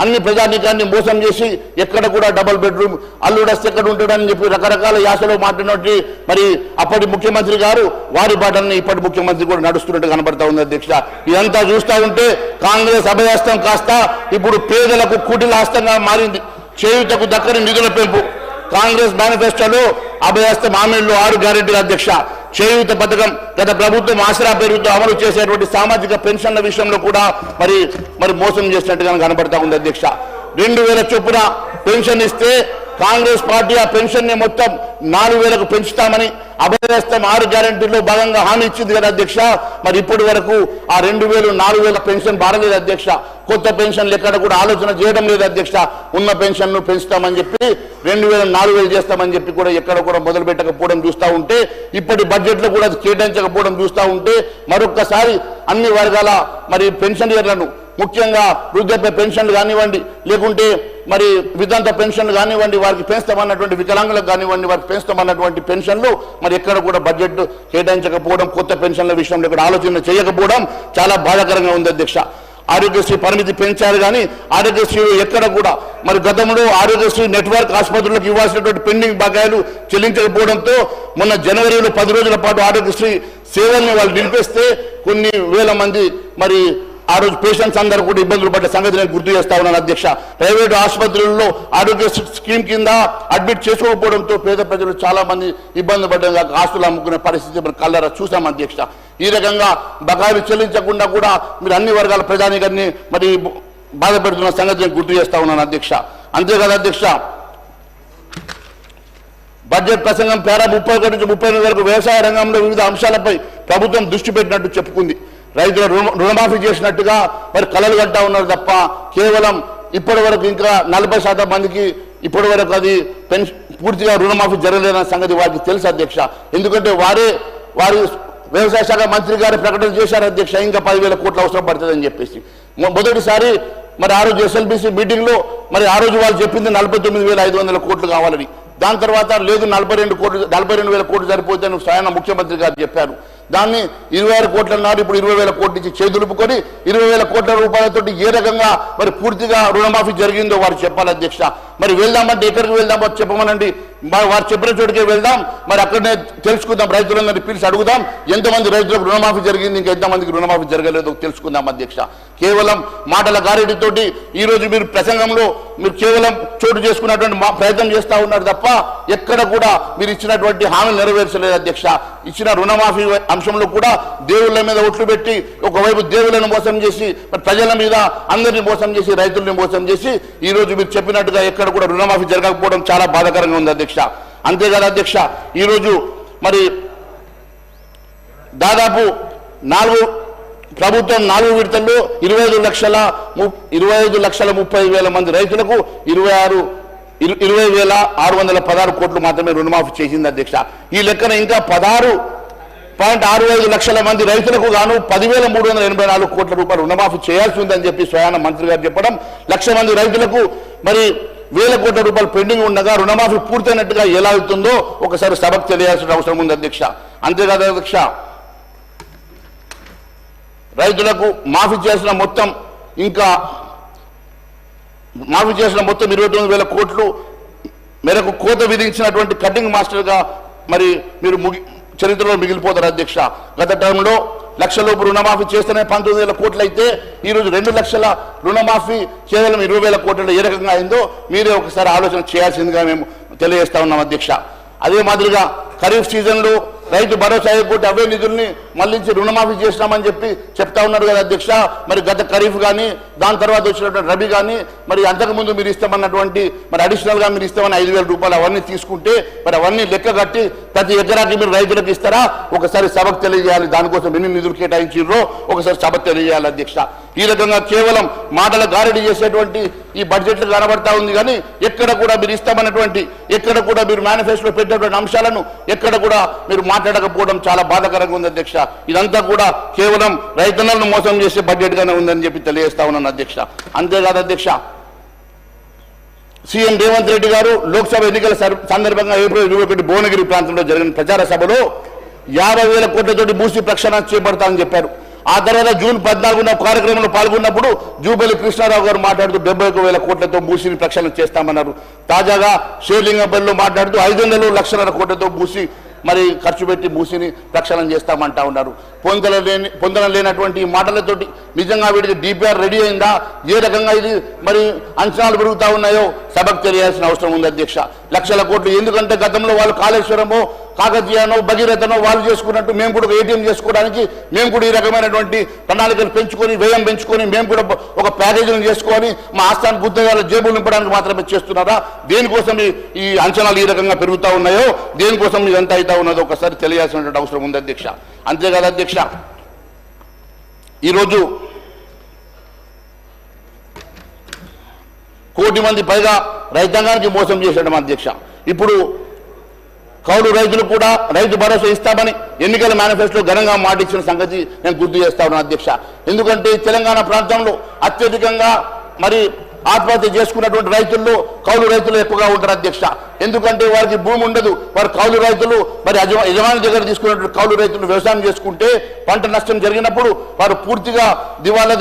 అన్ని ప్రజానీకాన్ని మోసం చేసి ఎక్కడ కూడా డబుల్ బెడ్రూమ్ అల్లుడస్తే ఎక్కడ ఉంటాడని చెప్పి రకరకాల యాసలో మాట్లాడినట్టు మరి అప్పటి ముఖ్యమంత్రి గారు వారి బాటల్ని ఇప్పటి ముఖ్యమంత్రి కూడా నడుస్తున్నట్టు కనబడతా ఉంది అధ్యక్ష. ఇదంతా చూస్తూ ఉంటే కాంగ్రెస్ అభయహస్తం కాస్త ఇప్పుడు పేదలకు కుటిల హస్తంగా మారింది. చేయుతకు దక్కని నిధుల పెంపు కాంగ్రెస్ మేనిఫెస్టోలో అభయహస్తం హామీల్లో 6 గ్యారెంటీల అధ్యక్ష. చేయూత పథకం గత ప్రభుత్వం ఆసరా పేరుతో అమలు చేసేటువంటి సామాజిక పెన్షన్ల విషయంలో కూడా మరి మోసం చేసినట్టుగా కనబడతా ఉంది అధ్యక్ష. 2000 చొప్పున పెన్షన్ ఇస్తే కాంగ్రెస్ పార్టీ ఆ పెన్షన్ ని మొత్తం 4000కు పెంచుతామని అభయహస్తం 6 గ్యారెంటీల్లో భాగంగా హామీ ఇచ్చింది కదా అధ్యక్ష. మరి ఇప్పటి వరకు ఆ 2000 4000 పెన్షన్ బారలేదు అధ్యక్ష. కొత్త పెన్షన్లు ఎక్కడ కూడా ఆలోచన చేయడం లేదు అధ్యక్ష. ఉన్న పెన్షన్ను పెంచుతామని చెప్పి 2000 4000 చేస్తామని చెప్పి కూడా ఎక్కడ కూడా మొదలు పెట్టకపోవడం చూస్తూ ఉంటే, ఇప్పటి బడ్జెట్లో కూడా కేటాయించకపోవడం చూస్తూ ఉంటే మరొక్కసారి అన్ని వర్గాల మరి పెన్షనర్లను ముఖ్యంగా వృద్ధాప్య పెన్షన్లు కానివ్వండి, లేకుంటే మరి వితంత పెన్షన్లు కానివ్వండి, వారికి పెంచుతామన్నటువంటి వికలాంగులకు కానివ్వండి, వారికి పెంచుతామన్నటువంటి పెన్షన్లు మరి ఎక్కడ కూడా బడ్జెట్ కేటాయించకపోవడం, కొత్త పెన్షన్ల విషయంలో ఇక్కడ ఆలోచన చేయకపోవడం చాలా బాధాకరంగా ఉంది అధ్యక్ష. ఆరోగ్యశ్రీ పరిమితి పెంచారు కానీ ఆరోగ్యశ్రీ ఎక్కడ కూడా మరి గతంలో ఆరోగ్యశ్రీ నెట్వర్క్ ఆసుపత్రులకు ఇవ్వాల్సినటువంటి పెండింగ్ బకాయిలు చెల్లించకపోవడంతో మొన్న జనవరిలో 10 రోజుల పాటు ఆరోగ్యశ్రీ సేవల్ని వాళ్ళు నిలిపేస్తే కొన్ని వేల మంది మరి ఆ రోజు పేషెంట్స్ అందరూ కూడా ఇబ్బందులు పడ్డ సంగతి నేను గుర్తు చేస్తా ఉన్నాను అధ్యక్ష. ప్రైవేటు ఆసుపత్రుల్లో ఆరోగ్య స్కీమ్ కింద అడ్మిట్ చేసుకోకపోవడంతో పేద ప్రజలు చాలా మంది ఇబ్బంది పడ్డ ఆస్తులు అమ్ముకునే పరిస్థితి మనం కళ్ళారా చూసాం అధ్యక్ష. ఈ రకంగా బకాయిలు చెల్లించకుండా కూడా మీరు అన్ని వర్గాల ప్రజానీకాన్ని మరి బాధ పెడుతున్న సంగతి నేను గుర్తు చేస్తా ఉన్నాను అధ్యక్ష. అంతేకాదు అధ్యక్ష, బడ్జెట్ ప్రసంగం పేరా 31 నుంచి 38 వరకు వ్యవసాయ రంగంలో వివిధ అంశాలపై ప్రభుత్వం దృష్టి పెట్టినట్టు చెప్పుకుంది. రైతుల రుణమాఫీ చేసినట్టుగా మరి కలలు కంటా ఉన్నారు తప్ప కేవలం ఇప్పటి వరకు ఇంకా 40% మందికి ఇప్పటి వరకు అది పూర్తిగా రుణమాఫీ జరగలేదన్న సంగతి వారికి తెలుసు అధ్యక్ష. ఎందుకంటే వారి వ్యవసాయ శాఖ మంత్రి గారు ప్రకటన చేశారు అధ్యక్ష, ఇంకా 10,000 కోట్లు అవసరం పడుతుందని చెప్పేసి. మొదటిసారి మరి ఆ రోజు ఎస్ఎల్బిసి మీటింగ్లో మరి ఆ రోజు వాళ్ళు చెప్పింది 49,500 కోట్లు కావాలని. దాని తర్వాత లేదు 42,000 కోట్లు సరిపోతుందని స్వయం ముఖ్యమంత్రి గారు చెప్పారు. దాన్ని 26 కోట్లు అన్నారు. ఇప్పుడు 20,000 కోట్లు ఇచ్చి చేదులుపుకొని 20,000 కోట్ల రూపాయలతో ఏ రకంగా మరి పూర్తిగా రుణమాఫీ జరిగిందో వారు చెప్పాలి అధ్యక్ష. మరి వెళ్దామంటే ఎక్కడికి వెళ్దామో చెప్పమనండి, వారు చెప్పిన చోటుకే వెళ్దాం, మరి అక్కడనే తెలుసుకుందాం, రైతులందరినీ పిలిచి అడుగుదాం ఎంతమంది రైతులకు రుణమాఫీ జరిగింది, ఇంకా ఎంతమందికి రుణమాఫీ జరగలేదో తెలుసుకుందాం అధ్యక్ష. కేవలం మాటల గారెడితోటి ఈరోజు మీరు ప్రసంగంలో మీరు కేవలం చోటు చేసుకున్నటువంటి ప్రయత్నం చేస్తూ ఉన్నారు తప్ప ఎక్కడ కూడా మీరు ఇచ్చినటువంటి హామీలు నెరవేర్చలేదు అధ్యక్ష. ఇచ్చిన రుణమాఫీ అంశంలో కూడా దేవుళ్ళ మీద ఒట్లు పెట్టి ఒకవైపు దేవుళ్ళను మోసం చేసి ప్రజల మీద అందరినీ మోసం చేసి రైతుల్ని మోసం చేసి ఈ రోజు మీరు చెప్పినట్టుగా ఎక్కడ కూడా రుణమాఫీ జరగకపోవడం చాలా బాధాకరంగా ఉంది అధ్యక్ష. అంతేకాదు అధ్యక్ష, ఈరోజు మరి దాదాపు ప్రభుత్వం 4 విడతల్లో 25,30,000 మంది రైతులకు 20,616 కోట్లు మాత్రమే రుణమాఫీ చేసింది అధ్యక్ష. ఈ లెక్కన ఇంకా 16.65 లక్షల మంది రైతులకు గాను 10,384 కోట్ల రూపాయలు రుణమాఫీ చేయాల్సి ఉందని చెప్పి స్వయాన మంత్రి గారు చెప్పడం, 1,00,000 మంది రైతులకు మరి 1,000 కోట్ల రూపాయలు పెండింగ్ ఉండగా రుణమాఫీ పూర్తయినట్టుగా ఎలా అవుతుందో ఒకసారి సభకు తెలియాల్సిన అవసరం ఉంది అధ్యక్ష. అంతేకాదు అధ్యక్ష, రైతులకు మాఫీ చేసిన మొత్తం 29,000 కోట్లు మేరకు కోత విధించినటువంటి కటింగ్ మాస్టర్గా మరి మీరు చరిత్రలో మిగిలిపోతారు అధ్యక్ష. గత టర్మ్లో 1,00,000 లోపు రుణమాఫీ చేస్తేనే 19,000 కోట్లు అయితే ఈరోజు 2 లక్షల రుణమాఫీ కేవలం 20,000 కోట్లలో ఏ రకంగా అయిందో మీరే ఒకసారి ఆలోచన చేయాల్సిందిగా మేము తెలియజేస్తా ఉన్నాం అధ్యక్ష. అదే మాదిరిగా ఖరీఫ్ సీజన్లో రైతు భరోసా ఎగ్గొట్టి అవే నిధుల్ని మళ్లించి రుణమాఫీ చేసినామని చెప్పి చెప్తా ఉన్నారు కదా అధ్యక్ష. మరి గత ఖరీఫ్ కానీ దాని తర్వాత వచ్చినటువంటి రబీ కానీ మరి అంతకుముందు మీరు ఇస్తామన్నటువంటి మరి అడిషనల్గా మీరు ఇస్తామని 5,000 రూపాయలు అవన్నీ తీసుకుంటే మరి అవన్నీ లెక్క కట్టి ప్రతి ఎకరాకి మీరు రైతులకు ఇస్తారా ఒకసారి సభకు తెలియజేయాలి. దానికోసం ఎన్ని నిధులు కేటాయించారో ఒకసారి సభకు తెలియజేయాలి అధ్యక్ష. ఈ రకంగా కేవలం మాటల గారడి చేసేటువంటి ఈ బడ్జెట్లో కనబడతా ఉంది. కానీ ఎక్కడ కూడా మీరు ఇస్తామన్నటువంటి, ఎక్కడ కూడా మీరు మేనిఫెస్టోలో పెట్టినటువంటి అంశాలను ఎక్కడ కూడా మీరు మాట్లాడకపోవడం చాలా బాధాకరంగా ఉంది అధ్యక్ష. ఇదంతా కూడా కేవలం రైతన్నలను మోసం చేసే బడ్జెట్ గానే ఉందని చెప్పి తెలియజేస్తా ఉన్నాను అధ్యక్ష. అంతేకాదు అధ్యక్ష, సీఎం రేవంత్ రెడ్డి గారు లోక్సభ ఎన్నికల సందర్భంగా ఏప్రిల్ 21 భువనగిరి ప్రాంతంలో జరిగిన ప్రచార సభలో 50,000 కోట్లతోటి మూసీ ప్రక్షాళన చేపడతామని చెప్పారు. ఆ తర్వాత జూన్ 14న కార్యక్రమంలో పాల్గొన్నప్పుడు జూబెల్లి కృష్ణారావు గారు మాట్లాడుతూ 71,000 కోట్లతో మూసీని ప్రక్షాళన చేస్తామన్నారు. తాజాగా షేర్లింగంపల్లిలో మాట్లాడుతూ 5,00,000 లక్షల కోట్లతో మూసీ మరి ఖర్చు పెట్టి మూసీని ప్రక్షాళన చేస్తామంటా ఉన్నారు. పొందలేనటువంటి మాటలతోటి నిజంగా వీటికి డిపిఆర్ రెడీ అయిందా, ఏ రకంగా ఇది మరి అంచనాలు పెరుగుతూ ఉన్నాయో సభకు తెలియాల్సిన అవసరం ఉంది అధ్యక్ష. లక్షల కోట్లు ఎందుకంటే గతంలో వాళ్ళు కాళేశ్వరమో కాకతీయనో భగీరథనో వాళ్ళు చేసుకున్నట్టు మేము కూడా ఏటీఎం చేసుకోవడానికి మేము కూడా ఈ రకమైనటువంటి ప్రణాళికలు పెంచుకొని వ్యయం పెంచుకొని మేము కూడా ఒక ప్యాకేజీని చేసుకొని మా ఆస్థాన గుత్తగాల జేబులు నింపడానికి మాత్రమే చేస్తున్నారా? దేనికోసం ఈ అంచనాలు ఈ రకంగా పెరుగుతూ ఉన్నాయో, దేనికోసం ఇదంతా అవుతా ఉన్నదో ఒకసారి తెలియాల్సినటువంటి అవసరం ఉంది అధ్యక్ష. అంతేకాదు అధ్యక్ష, ఈరోజు 1 కోటి మంది పైగా రైతాంగానికి మోసం చేశాడు అధ్యక్ష. ఇప్పుడు కౌలు రైతులు కూడా రైతు భరోసా ఇస్తామని ఎన్నికల మేనిఫెస్టోలో ఘనంగా మాటిచ్చిన సంగతి నేను గుర్తు చేస్తా ఉన్నాను అధ్యక్ష. ఎందుకంటే తెలంగాణ ప్రాంతంలో అత్యధికంగా మరి ఆత్మహత్య చేసుకున్నటువంటి రైతుల్లో కౌలు రైతులు ఎక్కువగా ఉంటారు అధ్యక్ష. ఎందుకంటే వారికి భూమి ఉండదు, వారు కౌలు రైతులు మరి యజమాని దగ్గర తీసుకున్నటువంటి కౌలు రైతులు వ్యవసాయం చేసుకుంటే పంట నష్టం జరిగినప్పుడు వారు పూర్తిగా దివాలా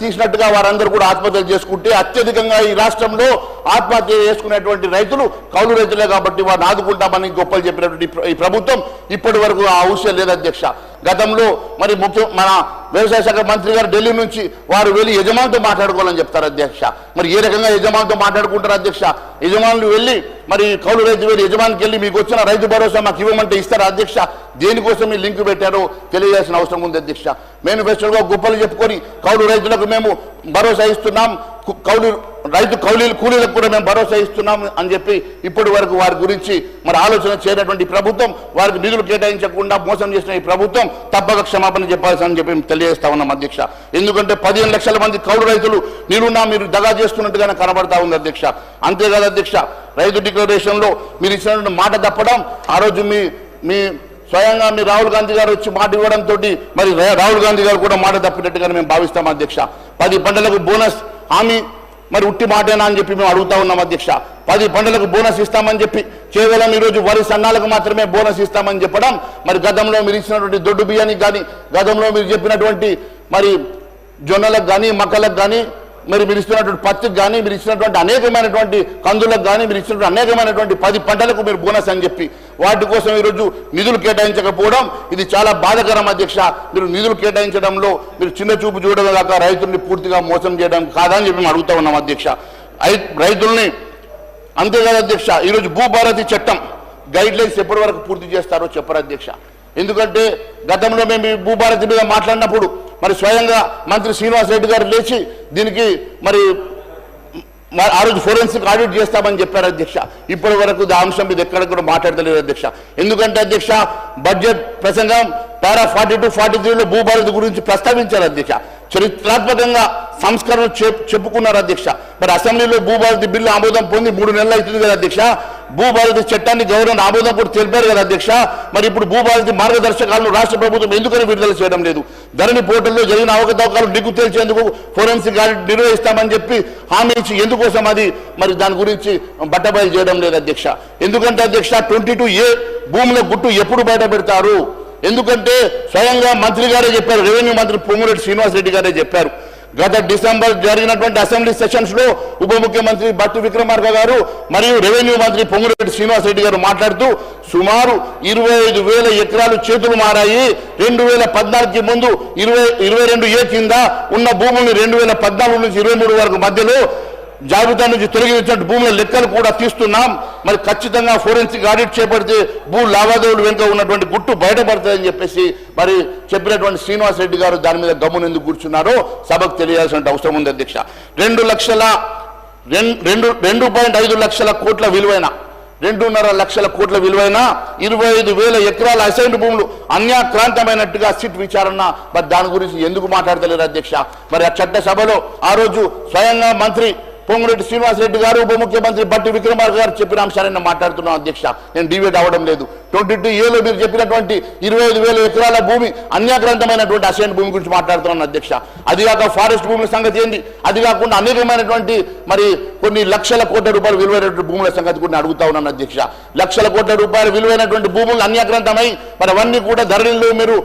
తీసినట్టుగా వారందరూ కూడా ఆత్మహత్యలు చేసుకుంటే అత్యధికంగా ఈ రాష్ట్రంలో ఆత్మహత్య చేసుకునేటువంటి రైతులు కౌలు రైతులే. కాబట్టి వారిని ఆదుకుంటామని గొప్పలు చెప్పినటువంటి ఈ ప్రభుత్వం ఇప్పటి వరకు ఆ ఔషధం లేదు అధ్యక్ష. గతంలో మరి మన వ్యవసాయ శాఖ మంత్రి గారు ఢిల్లీ నుంచి వారు వెళ్ళి యజమానితో మాట్లాడుకోవాలని చెప్తారు అధ్యక్ష. మరి ఏ రకంగా యజమానితో మాట్లాడుకుంటారు అధ్యక్ష? యజమానులు వెళ్ళి మరి కౌలు రైతు వెళ్ళి యజమానికి వెళ్ళి మీకు వచ్చిన రైతు భరోసా మాకు ఇవ్వమంటే ఇస్తారా అధ్యక్ష? దేనికోసం ఈ లింక్ పెట్టారో తెలియజేయాల్సిన అవసరం ఉంది అధ్యక్ష. మేనిఫెస్టోలో గొప్పలు చెప్పుకొని కౌలు రైతులకు మేము భరోసా ఇస్తున్నాం, కూలీలకు కూడా మేము భరోసా ఇస్తున్నాం అని చెప్పి ఇప్పటి వరకు వారి గురించి మరి ఆలోచన చేయనటువంటి ప్రభుత్వం, వారికి నిధులు కేటాయించకుండా మోసం చేసిన ఈ ప్రభుత్వం తప్పక క్షమాపణ చెప్పాల్సిందని చెప్పి తెలియజేస్తా ఉన్నాం అధ్యక్ష. ఎందుకంటే 15 లక్షల మంది కౌలు రైతులు మీరు దగా చేస్తున్నట్టుగానే కనబడతా ఉంది అధ్యక్ష. అంతేకాదు అధ్యక్ష, రైతు డిక్లరేషన్లో మీరు ఇచ్చినటువంటి మాట తప్పడం, ఆ రోజు మీ స్వయంగా మీ రాహుల్ గాంధీ గారు వచ్చి మాట ఇవ్వడంతో మరి రాహుల్ గాంధీ గారు కూడా మాట తప్పినట్టుగానే మేము భావిస్తాం అధ్యక్ష. 10 పంటలకు బోనస్ హామీ మరి ఉట్టి మాటేనా అని చెప్పి మేము అడుగుతా ఉన్నాం అధ్యక్ష. 10 పంటలకు బోనస్ ఇస్తామని చెప్పి కేవలం ఈరోజు వరి సన్నాలకు మాత్రమే బోనస్ ఇస్తామని చెప్పడం, మరి గతంలో మీరు ఇచ్చినటువంటి దొడ్డు బియ్యానికి కానీ, గతంలో మీరు చెప్పినటువంటి మరి జొన్నలకు కానీ మక్కలకు కానీ, మరి మీరు ఇస్తున్నటువంటి పత్తికి కానీ, మీరు ఇచ్చినటువంటి అనేకమైనటువంటి కందులకు కానీ, మీరు ఇచ్చినటువంటి అనేకమైనటువంటి 10 పంటలకు మీరు బోనస్ అని చెప్పి వాటి కోసం ఈరోజు నిధులు కేటాయించకపోవడం ఇది చాలా బాధాకరం అధ్యక్ష. మీరు నిధులు కేటాయించడంలో మీరు చిన్న చూపు చూడడం కాక రైతుల్ని పూర్తిగా మోసం చేయడం కాదని చెప్పి మేము అడుగుతా ఉన్నాం అధ్యక్ష. రైతుల్ని అంతేకాదు అధ్యక్ష, ఈరోజు భూభారతి చట్టం గైడ్ లైన్స్ ఎప్పటి వరకు పూర్తి చేస్తారో చెప్పరు అధ్యక్ష. ఎందుకంటే గతంలో మేము ఈ భూభారతి మీద మాట్లాడినప్పుడు మరి స్వయంగా మంత్రి శ్రీనివాస్ రెడ్డి గారు లేచి దీనికి మరి ఆ రోజు ఫోరెన్సిక్ ఆడిట్ చేస్తామని చెప్పారు అధ్యక్ష. ఇప్పటి వరకు ఆ అంశం మీద ఎక్కడ కూడా మాట్లాడలేదు అధ్యక్ష. ఎందుకంటే అధ్యక్ష, బడ్జెట్ ప్రసంగం పారా 42, 43లో భూభారతి గురించి ప్రస్తావించారు అధ్యక్ష. చరిత్రాత్మకంగా సంస్కరణ చెప్పుకున్నారు అధ్యక్ష. మరి అసెంబ్లీలో భూభారతి బిల్లు ఆమోదం పొంది 3 నెలలు అవుతుంది కదా అధ్యక్ష. భూభారతి చట్టాన్ని గవర్నర్ ఆమోదం కూడా తెలిపారు కదా అధ్యక్ష. మరి ఇప్పుడు భూభారతి మార్గదర్శకాలను రాష్ట్ర ప్రభుత్వం ఎందుకని విడుదల చేయడం లేదు? ధరణి పోర్టల్లో జరిగిన అవకతవకలు నిగ్గు తేల్చేందుకు ఫోరెన్సిక్ ఆడిట్ నిర్వహిస్తామని చెప్పి హామీ ఇచ్చి ఎందుకోసం అది మరి దాని గురించి బట్టబయలు చేయడం లేదు అధ్యక్ష. ఎందుకంటే అధ్యక్ష, 22A భూముల గుట్టు ఎప్పుడు బయట పెడతారు? ఎందుకంటే స్వయంగా మంత్రి గారే చెప్పారు, రెవెన్యూ మంత్రి పొంగులేటి శ్రీనివాస్ రెడ్డి గారే చెప్పారు. గత డిసెంబర్ జరిగినటువంటి అసెంబ్లీ సెషన్స్ లో ఉప ముఖ్యమంత్రి బట్టి విక్రమార్క గారు మరియు రెవెన్యూ మంత్రి పొంగులేటి శ్రీనివాస్ రెడ్డి గారు మాట్లాడుతూ సుమారు 25,000 ఎకరాలు చేతులు మారాయి. 2014కి ముందు 22A కింద ఉన్న భూముల్ని 2014 నుంచి 23 వరకు మధ్యలో జాబితా నుంచి తొలగించిన భూముల లెక్కలు కూడా తీస్తున్నాం. మరి ఖచ్చితంగా ఫోరెన్సిక్ ఆడిట్ చేపడితే భూ లావాదేవీలు వెనుక ఉన్నటువంటి గుట్టు బయటపడుతుందని చెప్పేసి మరి చెప్పినటువంటి శ్రీనివాస్ రెడ్డి గారు దాని మీద గమ్మున ఎందుకు కూర్చున్నారో సభకు తెలియాల్సిన అవసరం ఉంది అధ్యక్ష. 2.5 లక్షల కోట్ల విలువైన 2.5 లక్షల కోట్ల విలువైన 25,000 ఎకరాల అసైన్డ్ భూములు అన్యాక్రాంతమైనట్టుగా సిట్ విచారణ, మరి దాని గురించి ఎందుకు మాట్లాడతలేరు అధ్యక్ష? మరి ఆ చట్టసభలో ఆ రోజు స్వయంగా మంత్రి పొంగురెడ్డి శ్రీనివాసరెడ్డి గారు, ఉప ముఖ్యమంత్రి బట్టి విక్రమార్క గారు చెప్పిన అంశాలను మాట్లాడుతున్నాం అధ్యక్ష. నేను డివేట్ అవ్వడం లేదు. 22A మీరు చెప్పినటువంటి 25,000 ఎకరాల భూమి అన్యాక్రాంతమైనటువంటి అసైన్ భూమి గురించి మాట్లాడుతున్నాను అధ్యక్ష. అదిగాక ఫారెస్ట్ భూముల సంగతి ఏంది, అది కాకుండా అనేకమైనటువంటి మరి కొన్ని లక్షల కోట్ల రూపాయలు విలువైనటువంటి భూముల సంగతి కూడా అడుగుతా ఉన్నాను అధ్యక్ష. లక్షల కోట్ల రూపాయలు విలువైనటువంటి భూములు అన్యాక్రాంతమై మరి అవన్నీ కూడా ధరణిలో మీరు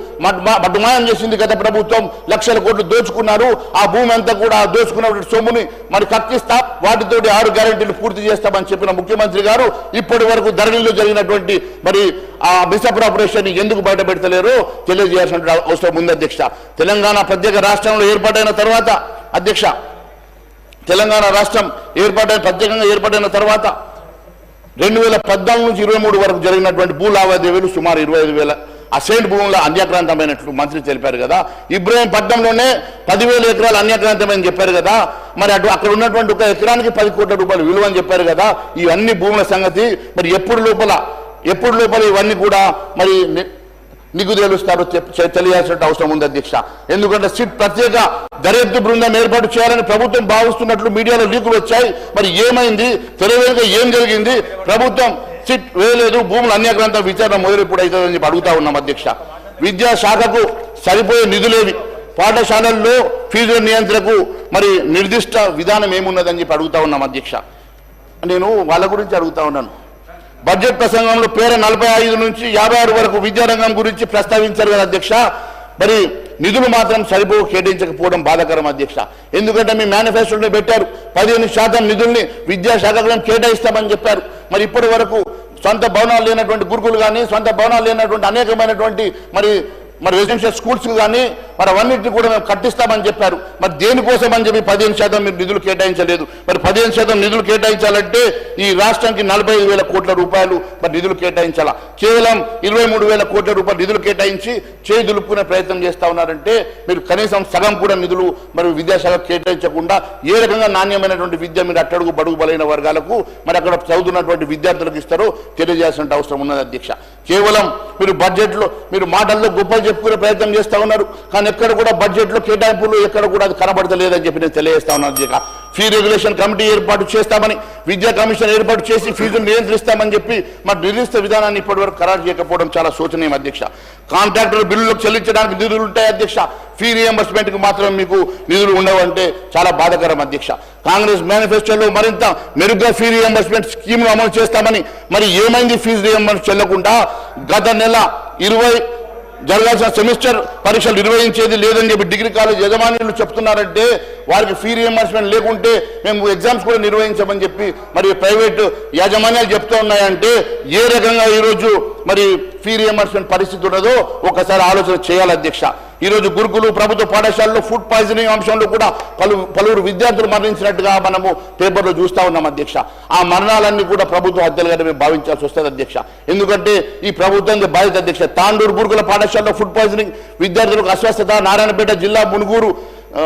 మటుమాయం చేసింది గత ప్రభుత్వం. లక్షల కోట్లు దోచుకున్నారు. ఆ భూమి అంతా కూడా దోచుకున్నటువంటి సొమ్ముని మరి కక్కిస్తా, వాటితోటి 6 గ్యారెంటీలు పూర్తి చేస్తామని చెప్పిన ముఖ్యమంత్రి గారు ఇప్పటి వరకు ధరణిలో జరిగినటువంటి మరి ఆ మిస్అప్రాపరేషన్ ఎందుకు బయట పెడతలేరో తెలియజేయాల్సిన అవసరం ఉంది అధ్యక్ష. తెలంగాణ ప్రత్యేక రాష్ట్రంలో ఏర్పాటైన తర్వాత అధ్యక్ష, తెలంగాణ రాష్ట్రం ప్రత్యేకంగా ఏర్పాటైన తర్వాత 2014 నుంచి 23 వరకు జరిగినటువంటి భూ లావాదేవీలు సుమారు 25,000 అసైన్డ్ భూముల అన్యాక్రాంతమైనట్లు మంత్రి తెలిపారు కదా. ఇబ్రహీంపట్నంలోనే 10,000 ఎకరాలు అన్యాక్రాంతమని చెప్పారు కదా. మరి అక్కడ ఉన్నటువంటి ఒక ఎకరానికి 10 కోట్ల రూపాయలు విలువ అని చెప్పారు కదా. ఈ అన్ని భూముల సంగతి మరి ఎప్పుడు లోపల ఇవన్నీ కూడా మరి నిగ్గు తేలుస్తారో తెలియాల్సిన అవసరం ఉంది అధ్యక్ష. ఎందుకంటే సిట్ ప్రత్యేక దర్యాప్తు బృందం ఏర్పాటు చేయాలని ప్రభుత్వం భావిస్తున్నట్లు మీడియాలో లీకులు వచ్చాయి. మరి ఏమైంది, తెలియక ఏం జరిగింది? ప్రభుత్వం సిట్ వేయలేదు, భూములు అన్యాక్రాంత విచారణ మొదలు ఇప్పుడు అవుతుందని చెప్పి అడుగుతా ఉన్నాం అధ్యక్ష. విద్యాశాఖకు సరిపోయే నిధులేవి, పాఠశాలల్లో ఫీజుల నియంత్రణకు మరి నిర్దిష్ట విధానం ఏమున్నదని చెప్పి అడుగుతా ఉన్నాం అధ్యక్ష. నేను వాళ్ళ గురించి అడుగుతా ఉన్నాను. బడ్జెట్ ప్రసంగంలో పేర 45 నుంచి 56 వరకు విద్యారంగం గురించి ప్రస్తావించారు కదా అధ్యక్ష. మరి నిధులు మాత్రం కేటాయించకపోవడం బాధాకరం అధ్యక్ష. ఎందుకంటే మీ మేనిఫెస్టోలో పెట్టారు 15% నిధుల్ని విద్యాశాఖకు కేటాయిస్తామని చెప్పారు. మరి ఇప్పటి వరకు సొంత భవనాలు లేనటువంటి గురుకులు కానీ, సొంత భవనాలు లేనటువంటి అనేకమైనటువంటి మరి రెసిడెన్షియల్ స్కూల్స్ కానీ మరి అవన్నింటినీ కూడా మేము కట్టిస్తామని చెప్పారు. మరి దేనికోసం అని చెప్పి 15% మీరు నిధులు కేటాయించలేదు. మరి 15% నిధులు కేటాయించాలంటే ఈ రాష్ట్రానికి 45,000 కోట్ల రూపాయలు మరి నిధులు కేటాయించాలా. కేవలం 23,000 కోట్ల రూపాయలు నిధులు కేటాయించి చేయి దులుపుకునే ప్రయత్నం చేస్తా ఉన్నారంటే మీరు కనీసం సగం కూడా నిధులు మరి విద్యాశాఖ కేటాయించకుండా ఏ రకంగా నాణ్యమైనటువంటి విద్య మీరు అట్టడుగు బడుగు బలైన వర్గాలకు మరి అక్కడ చదువుతున్నటువంటి విద్యార్థులకు ఇస్తారో తెలియజేయాల్సిన అవసరం ఉన్నది అధ్యక్ష. కేవలం మీరు బడ్జెట్లో మీరు మాటల్లో గొప్పలు చెప్పుకునే ప్రయత్నం చేస్తా ఉన్నారు, కానీ ఎక్కడ కూడా బడ్జెట్లో కేటాయింపులు ఎక్కడ కూడా అది కనబడతలేదని చెప్పి నేను తెలియజేస్తా ఉన్నాను అధ్యక్ష. ఫీ రెగ్యులేషన్ కమిటీ ఏర్పాటు చేస్తామని, విద్యా కమిషన్ ఏర్పాటు చేసి ఫీజులు నియంత్రిస్తామని చెప్పి మరి నిర్దిష్ట విధానాన్ని ఇప్పటివరకు ఖరారు చేయకపోవడం చాలా శోచనీయం అధ్యక్ష. కాంట్రాక్టర్ బిల్లులకు చెల్లించడానికి నిధులు ఉంటాయి అధ్యక్ష, ఫీ రియంబర్స్మెంట్కి మాత్రం మీకు నిధులు ఉండవంటే చాలా బాధాకరం అధ్యక్ష. కాంగ్రెస్ మేనిఫెస్టోలో మరింత మెరుగ్గా ఫీ రియంబర్స్మెంట్ స్కీమ్ను అమలు చేస్తామని మరి ఏమైంది? ఫీజు రియంబర్స్ చెల్లకుండా గత నెల 20 జరగాల్సిన సెమిస్టర్ పరీక్షలు నిర్వహించేది లేదని చెప్పి డిగ్రీ కాలేజ్ యజమానులు చెప్తున్నారంటే వారికి ఫీ రియంబర్స్మెంట్ లేకుంటే మేము ఎగ్జామ్స్ కూడా నిర్వహించమని చెప్పి మరి ప్రైవేట్ యాజమాన్యాలు చెప్తూ ఉన్నాయంటే ఏ రకంగా ఈరోజు మరి ఫీ రియంబర్స్మెంట్ పరిస్థితి ఉన్నదో ఒకసారి ఆలోచన చేయాలి అధ్యక్ష. ఈరోజు గురుకులు ప్రభుత్వ పాఠశాలలో ఫుడ్ పాయిజనింగ్ అంశంలో కూడా పలువురు విద్యార్థులు మరణించినట్టుగా మనము పేపర్లో చూస్తా ఉన్నాం అధ్యక్ష. ఆ మరణాలన్నీ కూడా ప్రభుత్వ హత్యలుగా మేము భావించాల్సి వస్తుంది అధ్యక్ష. ఎందుకంటే ఈ ప్రభుత్వం బాధ్యత అధ్యక్ష. తాండూరు గురుకుల పాఠశాలలో ఫుడ్ పాయిజనింగ్, విద్యార్థులకు అస్వస్థత, నారాయణపేట జిల్లా మునుగూరు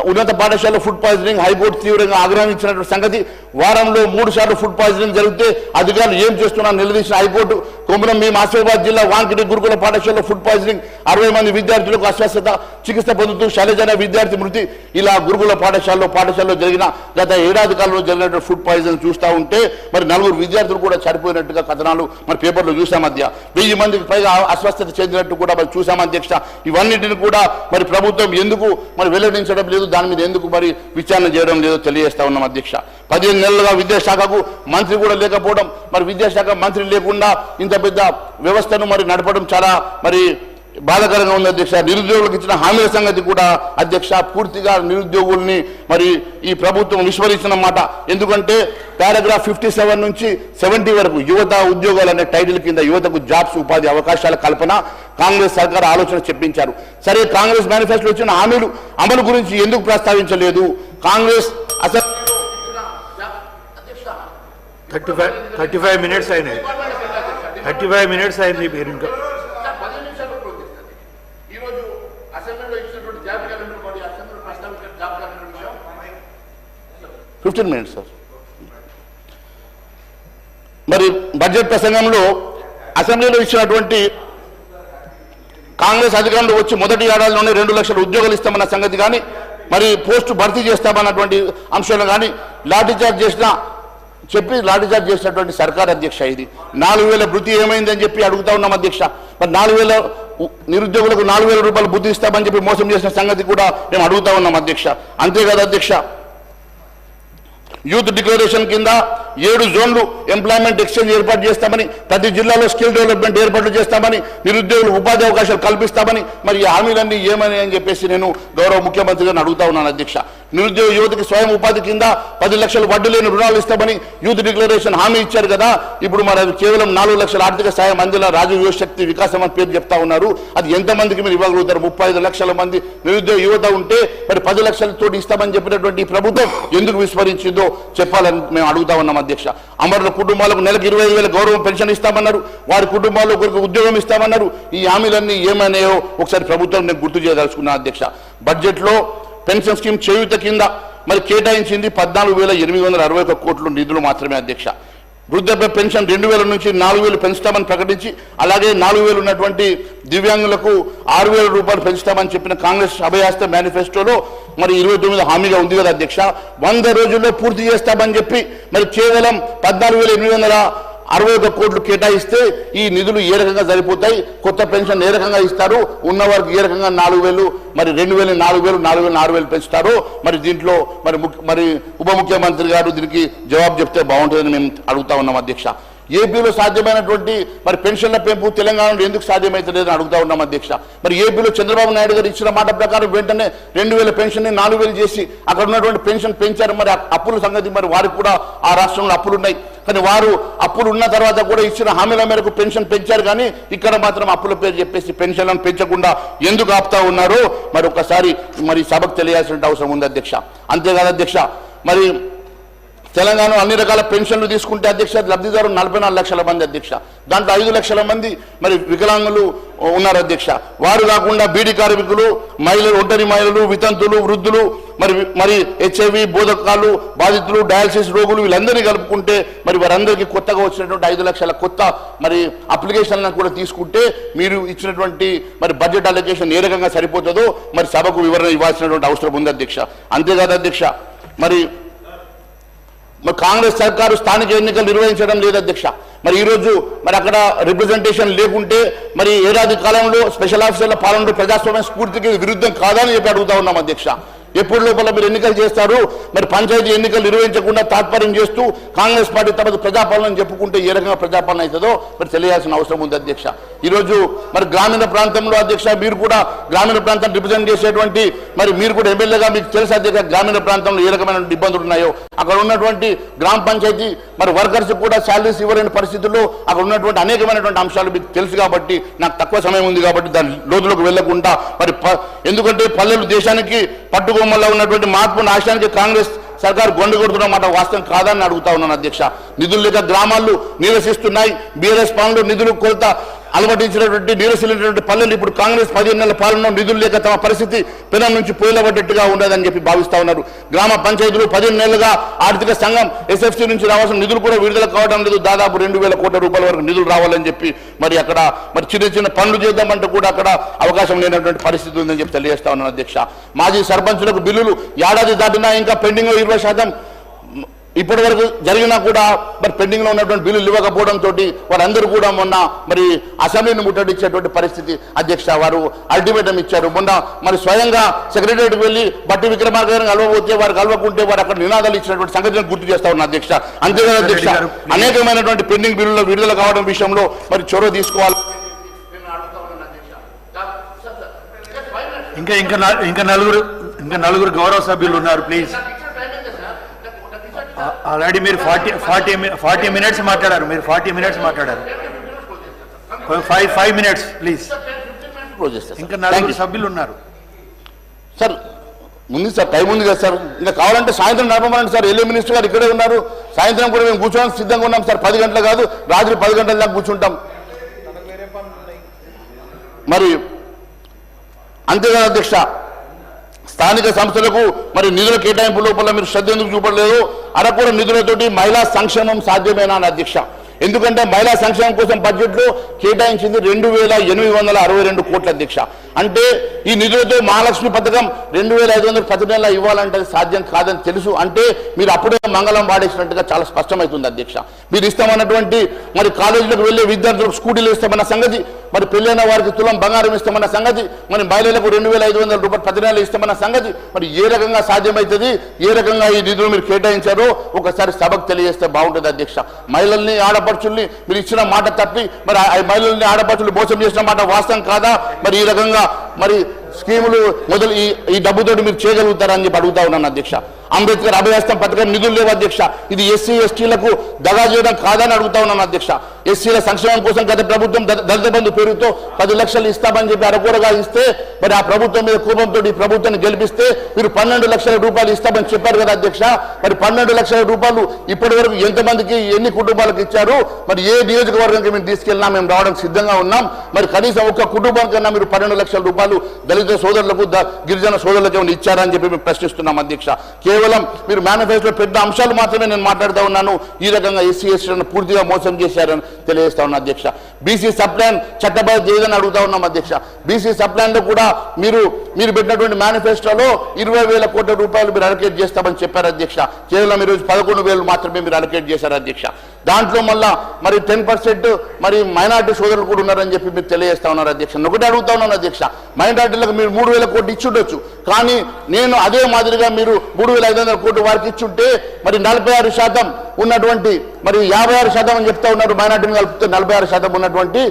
ఉన్నత పాఠశాలలో ఫుడ్ పాయిజనింగ్, హైకోర్టు తీవ్రంగా ఆగ్రహించినటువంటి సంగతి. వారంలో 3 సార్లు ఫుడ్ పాయిజనింగ్ జరిగితే అధికారులు ఏం చేస్తున్నారని నిలదీసిన హైకోర్టు. కొమరం భీం ఆసిఫాబాద్ జిల్లా వాంకిటి గురుకుల పాఠశాలలో ఫుడ్ పాయిజనింగ్, 60 మంది విద్యార్థులకు అస్వస్థత, చికిత్స పొందుతూ శైలజ అనే విద్యార్థి మృతి. ఇలా గురుకుల పాఠశాలలో జరిగిన గత ఏడాది కాలంలో జరిగినటువంటి ఫుడ్ పాయిజన్ చూస్తూ ఉంటే మరి 4 విద్యార్థులు కూడా చనిపోయినట్టుగా కథనాలు మరి పేపర్లో చూసాం అధ్యక్ష. 1000 మందికి పైగా అస్వస్థత చెందినట్టు కూడా మరి చూసాం అధ్యక్ష. ఇవన్నిటిని కూడా మరి ప్రభుత్వం ఎందుకు మరి వెల్లడించడం లేదు, దాని మీద ఎందుకు మరి విచారణ చేయడం లేదో తెలియజేస్తా ఉన్నాం అధ్యక్ష. 15 నెలలుగా విద్యాశాఖకు మంత్రి కూడా లేకపోవడం, మరి విద్యాశాఖ మంత్రి లేకుండా ఇంత పెద్ద వ్యవస్థను మరి నడపడం చాలా మరి బాధాకరంగా ఉంది అధ్యక్ష. నిరుద్యోగులకు ఇచ్చిన హామీల సంగతి కూడా అధ్యక్ష పూర్తిగా నిరుద్యోగుల్ని మరి ఈ ప్రభుత్వం విస్మరించిన మాట. ఎందుకంటే పారాగ్రాఫ్ 57 నుంచి 70 వరకు యువత ఉద్యోగాలు అనే టైటిల్ కింద యువతకు జాబ్స్, ఉపాధి అవకాశాల కల్పన కాంగ్రెస్ సర్కార్ ఆలోచన చెప్పించారు. సరే, కాంగ్రెస్ మేనిఫెస్టోలో వచ్చిన హామీలు అమలు గురించి ఎందుకు ప్రస్తావించలేదు? కాంగ్రెస్ అసలు 35 minutes అయినాయి. 35 minutes అయింది. మీరు ఇంకా 15 minutes సార్. మరి బడ్జెట్ ప్రసంగంలో అసెంబ్లీలో ఇచ్చినటువంటి కాంగ్రెస్ అధికారంలో వచ్చి మొదటి ఏడాదిలోనే 2 లక్షల ఉద్యోగాలు ఇస్తామన్న సంగతి కానీ, మరి పోస్టు భర్తీ చేస్తామన్నటువంటి అంశాలు కానీ లాఠీచార్జ్ చేసినటువంటి సర్కార్ అధ్యక్ష. ఇది 4,000 భృతి ఏమైందని చెప్పి అడుగుతా ఉన్నాం అధ్యక్ష. మరి 4,000 నిరుద్యోగులకు 4,000 రూపాయలు భృతి ఇస్తామని చెప్పి మోసం చేసిన సంగతి కూడా మేము అడుగుతా ఉన్నాం అధ్యక్ష. అంతేకాదు అధ్యక్ష, యూత్ డిక్లరేషన్ కింద 7 జోన్లు ఎంప్లాయ్మెంట్ ఎక్స్చేంజ్ ఏర్పాటు చేస్తామని, ప్రతి జిల్లాలో స్కిల్ డెవలప్మెంట్ ఏర్పాటు చేస్తామని, నిరుద్యోగులకు ఉపాధి అవకాశాలు కల్పిస్తామని, మరి ఈ హామీలన్నీ ఏమని అని చెప్పేసి నేను గౌరవ ముఖ్యమంత్రి గారిని అడుగుతా ఉన్నాను అధ్యక్ష. నిరుద్యోగ యువతకి స్వయం ఉపాధి కింద 10 లక్షలు వడ్డీ లేని రుణాలు ఇస్తామని యూత్ డిక్లరేషన్ హామీ ఇచ్చారు కదా. ఇప్పుడు మరి అది కేవలం 4 లక్షల ఆర్థిక సాయం అందిన రాజీవ్ యువశక్తి వికాసం అని పేరు చెప్తా ఉన్నారు. అది ఎంతమందికి మీరు ఇవ్వగలుగుతారు? 35 లక్షల మంది నిరుద్యోగ యువత ఉంటే మరి 10 లక్షలతో ఇస్తామని చెప్పినటువంటి ఈ ప్రభుత్వం ఎందుకు విస్మరించిందో చెప్పాలని మేము అడుగుతా ఉన్నాం అధ్యక్ష. అమరుల కుటుంబాలకు నెలకు 25,000 గౌరవం పెన్షన్ ఇస్తామన్నారు. వారి కుటుంబాల్లో ఒకరికి ఉద్యోగం ఇస్తామన్నారు. ఈ హామీలన్నీ ఏమన్నాయో ఒకసారి ప్రభుత్వం నేను గుర్తు చేయదలుచుకున్నాను అధ్యక్ష. బడ్జెట్లో పెన్షన్ స్కీమ్ చేయూత కింద మరి కేటాయించింది 14,861 కోట్ల నిధులు మాత్రమే అధ్యక్ష. వృద్ధాప్య పెన్షన్ 2,000 నుంచి 4,000 పెంచుతామని ప్రకటించి, అలాగే 4,000 ఉన్నటువంటి దివ్యాంగులకు 6,000 రూపాయలు పెంచుతామని చెప్పిన కాంగ్రెస్ అభయాస్త మేనిఫెస్టోలో మరి 29 హామీగా ఉంది కదా అధ్యక్ష. 100 రోజుల్లో పూర్తి చేస్తామని చెప్పి మరి కేవలం 14,861 కోట్లు కేటాయిస్తే ఈ నిధులు ఏ రకంగా సరిపోతాయి? కొత్త పెన్షన్ ఏ రకంగా ఇస్తారు? ఉన్నవారికి ఏ రకంగా 4,000 మరి 2,000 4,000 4,000 6,000 పెంచుతారో మరి దీంట్లో మరి ఉప ముఖ్యమంత్రి గారు దీనికి జవాబు చెప్తే బాగుంటుందని మేము అడుగుతా ఉన్నాం అధ్యక్ష. ఏపీలో సాధ్యమైనటువంటి మరి పెన్షన్ల పెంపు తెలంగాణలో ఎందుకు సాధ్యమవుతలేదని అడుగుతా ఉన్నాం అధ్యక్ష. మరి ఏపీలో చంద్రబాబు నాయుడు గారు ఇచ్చిన మాట ప్రకారం వెంటనే 2,000 పెన్షన్ 4,000 చేసి అక్కడ ఉన్నటువంటి పెన్షన్ పెంచారు. మరి అప్పుల సంగతి మరి వారికి కూడా ఆ రాష్ట్రంలో అప్పులు ఉన్నాయి. కానీ వారు అప్పులు ఉన్న తర్వాత కూడా ఇచ్చిన హామీల మేరకు పెన్షన్ పెంచారు. కానీ ఇక్కడ మాత్రం అప్పుల పేరు చెప్పేసి పెన్షన్లను పెంచకుండా ఎందుకు ఆపుతా ఉన్నారో మరి ఒకసారి మరి సభకు తెలియాల్సిన అవసరం ఉంది అధ్యక్ష. అంతేకాదు అధ్యక్ష, మరి తెలంగాణలో అన్ని రకాల పెన్షన్లు తీసుకుంటే అధ్యక్ష లబ్ధిదారు 44 లక్షల మంది అధ్యక్ష. దాంట్లో 5 లక్షల మంది మరి వికలాంగులు ఉన్నారు అధ్యక్ష. వారు కాకుండా బీడీ కార్మికులు, మహిళలు, ఒంటరి మహిళలు, వితంతులు, వృద్ధులు, మరి HIV బోధకాలు బాధితులు, డయాలసిస్ రోగులు వీళ్ళందరినీ కలుపుకుంటే మరి వారందరికీ కొత్తగా వచ్చినటువంటి 5 లక్షల కొత్త మరి అప్లికేషన్లను కూడా తీసుకుంటే మీరు ఇచ్చినటువంటి మరి బడ్జెట్ అలొకేషన్ ఏ రకంగా సరిపోతుందో మరి సభకు వివరణ ఇవ్వాల్సినటువంటి అవసరం ఉంది అధ్యక్ష. అంతేకాదు అధ్యక్ష, మరి కాంగ్రెస్ సర్కారు స్థానిక ఎన్నికలు నిర్వహించడం లేదు అధ్యక్ష. మరి ఈరోజు మరి అక్కడ రిప్రజెంటేషన్ లేకుంటే మరి ఏడాది కాలంలో స్పెషల్ ఆఫీసర్ల పాలనలో ప్రజాస్వామ్య స్ఫూర్తికి విరుద్ధం కాదని చెప్పి అడుగుతా ఉన్నాం అధ్యక్ష. ఎప్పుడు లోపల మీరు ఎన్నికలు చేస్తారు? మరి పంచాయతీ ఎన్నికలు నిర్వహించకుండా తాత్పర్యం చేస్తూ కాంగ్రెస్ పార్టీ తమది ప్రజాపాలన చెప్పుకుంటే ఏ రకంగా ప్రజాపాలన అవుతుందో మరి తెలియాల్సిన అవసరం ఉంది అధ్యక్ష. ఈరోజు మరి గ్రామీణ ప్రాంతంలో అధ్యక్ష మీరు కూడా గ్రామీణ ప్రాంతాన్ని రిప్రజెంట్ చేసేటువంటి మరి మీరు కూడా ఎమ్మెల్యేగా మీకు తెలుసు అధ్యక్ష గ్రామీణ ప్రాంతంలో ఏ రకమైన ఇబ్బందులు ఉన్నాయో. అక్కడ ఉన్నటువంటి గ్రామ పంచాయతీ మరి వర్కర్స్ కూడా శాలరీస్ ఇవ్వలేని పరిస్థితుల్లో అక్కడ ఉన్నటువంటి అనేకమైనటువంటి అంశాలు మీకు తెలుసు కాబట్టి నాకు తక్కువ సమయం ఉంది కాబట్టి దాని లోతులకు వెళ్లకుండా మరి ఎందుకంటే పల్లెలు దేశానికి పట్టుకోమల్లో ఉన్నటువంటి మార్పు నాశనానికి కాంగ్రెస్ సర్కారు గొండు కొడుతున్న మాట వాస్తవం కాదని అడుగుతా ఉన్నాను అధ్యక్ష. నిధులు లేక గ్రామాలు నీరసిస్తున్నాయి. బీఆర్ఎస్ పాలనలో నిధులు కొరత అలవటించినటువంటి నీరసిల్లినటువంటి పల్లెలు ఇప్పుడు కాంగ్రెస్ 15 నెలల పాలనలో నిధులు లేక తమ పరిస్థితి పెనం నుంచి పోయిలబడ్డట్టుగా ఉండదని చెప్పి భావిస్తా ఉన్నారు. గ్రామ పంచాయతీలు 15 నెలలుగా ఆర్థిక సంఘం SFC నుంచి రావాల్సిన నిధులు కూడా విడుదల కావడం లేదు. దాదాపు 2,000 కోట్ల రూపాయల వరకు నిధులు రావాలని చెప్పి మరి అక్కడ మరి చిన్న చిన్న పనులు చేద్దామంటే కూడా అక్కడ అవకాశం లేనటువంటి పరిస్థితి ఉందని చెప్పి తెలియజేస్తా ఉన్నాను అధ్యక్ష. మాజీ సర్పంచులకు బిల్లులు ఏడాది దాటినా ఇంకా పెండింగ్ 20% ఇప్పటి వరకు జరిగినా కూడా మరి పెండింగ్ లో ఉన్నటువంటి బిల్లులు ఇవ్వకపోవడంతో వారందరూ కూడా మొన్న మరి అసెంబ్లీని ముట్టడించేటువంటి పరిస్థితి అధ్యక్ష. వారు అల్టిమేటం ఇచ్చారు. మొన్న మరి స్వయంగా సెక్రటరీకి వెళ్ళి బట్టి విక్రమార్క గారిని కలవకపోతే వారు కలవకుంటే వారు అక్కడ నినాదాలు ఇచ్చినటువంటి సంగతిని గుర్తు చేస్తా ఉన్నారు అధ్యక్ష. అంతేకాదు అధ్యక్ష అనేకమైనటువంటి పెండింగ్ బిల్లుల విడుదల కావడం విషయంలో మరి చొరవ తీసుకోవాలి. ఇంకా నలుగురు గౌరవ సభ్యులు ఉన్నారు. ప్లీజ్, ఆల్రెడీ మీరు 40 మినిట్స్ మాట్లాడారు. మీరు 40 మినిట్స్ మాట్లాడారు. 5 మినిట్స్ ప్లీజ్. ఇంకా 4 సభ్యులు ఉన్నారు సార్. ముందు సార్ టైం ఉంది కదా సార్. ఇంకా కావాలంటే సాయంత్రం నడపమనండి సార్. ఎల్ఏ మినిస్టర్ గారు ఇక్కడే ఉన్నారు. సాయంత్రం కూడా మేము కూర్చోడానికి సిద్ధంగా ఉన్నాం సార్. 10 గంటలు కాదు, రాత్రి 10 గంటల దాకా కూర్చుంటాం. మరి అంతేకాదు అధ్యక్ష, స్థానిక సంస్థలకు మరి నిధుల కేటాయింపు లోపల మీరు శ్రద్ధ ఎందుకు చూపడలేదు? అరకూర నిధులతోటి మహిళా సంక్షేమం సాధ్యమేనా అని అధ్యక్ష. ఎందుకంటే మహిళా సంక్షేమం కోసం బడ్జెట్లో కేటాయించింది 2,862 కోట్ల అధ్యక్ష. అంటే ఈ నిధులతో మహాలక్ష్మి పథకం 2,500 ప్రతి నెల ఇవ్వాలంటే సాధ్యం కాదని తెలుసు. అంటే మీరు అప్పుడే మంగళం వాడేసినట్టుగా చాలా స్పష్టమవుతుంది అధ్యక్ష. మీరు ఇస్తామన్నటువంటి మరి కాలేజీలకు వెళ్ళే విద్యార్థులకు స్కూటీలు ఇస్తామన్న సంగతి, మరి పెళ్ళైన వారికి తులం బంగారం ఇస్తామన్న సంగతి, మరి మహిళలకు 2,500 రూపాయలు ప్రతి నెల ఇస్తామన్న సంగతి మరి ఏ రకంగా సాధ్యమవుతుంది, ఏ రకంగా ఈ నిధులు మీరు కేటాయించారో ఒకసారి సభకు తెలియజేస్తే బాగుంటుంది అధ్యక్ష. మహిళల్ని ఆడపడుచుల్ని మీరు ఇచ్చిన మాట తప్పి మరి ఆ మహిళల్ని ఆడపడుచులు మోసం చేసిన మాట వాస్తవం కాదా? మరి ఈ రకంగా మరి స్కీములు మొదలు ఈ డబ్బుతోటి మీరు చేయగలుగుతారని చెప్పి అడుగుతా ఉన్నాను అధ్యక్ష. అంబేద్కర్ అభయహస్తం పథకం నిధులు లేవు అధ్యక్ష. ఇది ఎస్సీ ఎస్టీలకు దగా చేయడం కాదని అడుగుతా ఉన్నాను అధ్యక్ష. ఎస్సీల సంక్షేమం కోసం గత ప్రభుత్వం దళిత బంధు పేరుతో 10 లక్షలు ఇస్తామని చెప్పి అరకొరగా ఇస్తే మరి ఆ ప్రభుత్వం మీద కోపంతో ఈ ప్రభుత్వాన్ని గెలిపిస్తే మీరు 12 లక్షల రూపాయలు ఇస్తామని చెప్పారు కదా అధ్యక్ష. మరి 12 లక్షల రూపాయలు ఇప్పటి వరకు ఎంతమందికి ఎన్ని కుటుంబాలకు ఇచ్చారు? మరి ఏ నియోజకవర్గానికి మేము తీసుకెళ్ళినా మేము రావడానికి సిద్ధంగా ఉన్నాం. మరి కనీసం ఒక్క కుటుంబానికన్నా మీరు 12 లక్షల రూపాయలు దళిత సోదరులకు గిరిజన సోదరులకు ఏమైనా ఇచ్చారని చెప్పి మేము ప్రశ్నిస్తున్నాం అధ్యక్ష. కేవలం మీరు మేనిఫెస్టోలో పెద్ద అంశాలు మాత్రమే నేను మాట్లాడుతూ ఉన్నాను. ఈ రకంగా ఎస్సీ ఎస్టీలను పూర్తిగా మోసం చేశారని తెలియజేస్తా ఉన్నా అధ్యక్ష. బీసీ సబ్ ప్లాన్ చట్టబద్ధ చేయదని అడుగుతా ఉన్నాం అధ్యక్ష. బీసీ సబ్ ప్లాన్ లో కూడా మీరు పెట్టినటువంటి మేనిఫెస్టోలో 20,000 కోట్ల రూపాయలు మీరు అలొకేట్ చేస్తామని చెప్పారు అధ్యక్ష. కేవలం ఈరోజు 11,000 మాత్రమే మీరు అలొకేట్ చేశారు అధ్యక్ష. దాంట్లో మళ్ళా మరి 10% మరి మైనార్టీ సోదరులు కూడా ఉన్నారని చెప్పి మీరు తెలియజేస్తా ఉన్నారు అధ్యక్ష. ఒకటి అడుగుతా ఉన్నాను అధ్యక్ష, మైనార్టీలకు మీరు 3,000 కోట్లు ఇచ్చుండొచ్చు, కానీ నేను అదే మాదిరిగా మీరు 3,500 కోట్లు వారికి ఇచ్చుంటే మరి 46% ఉన్నటువంటి మరి 56% అని చెప్తా ఉన్నారు. మైనార్టీని కలిపితే 46% ఉన్నటువంటి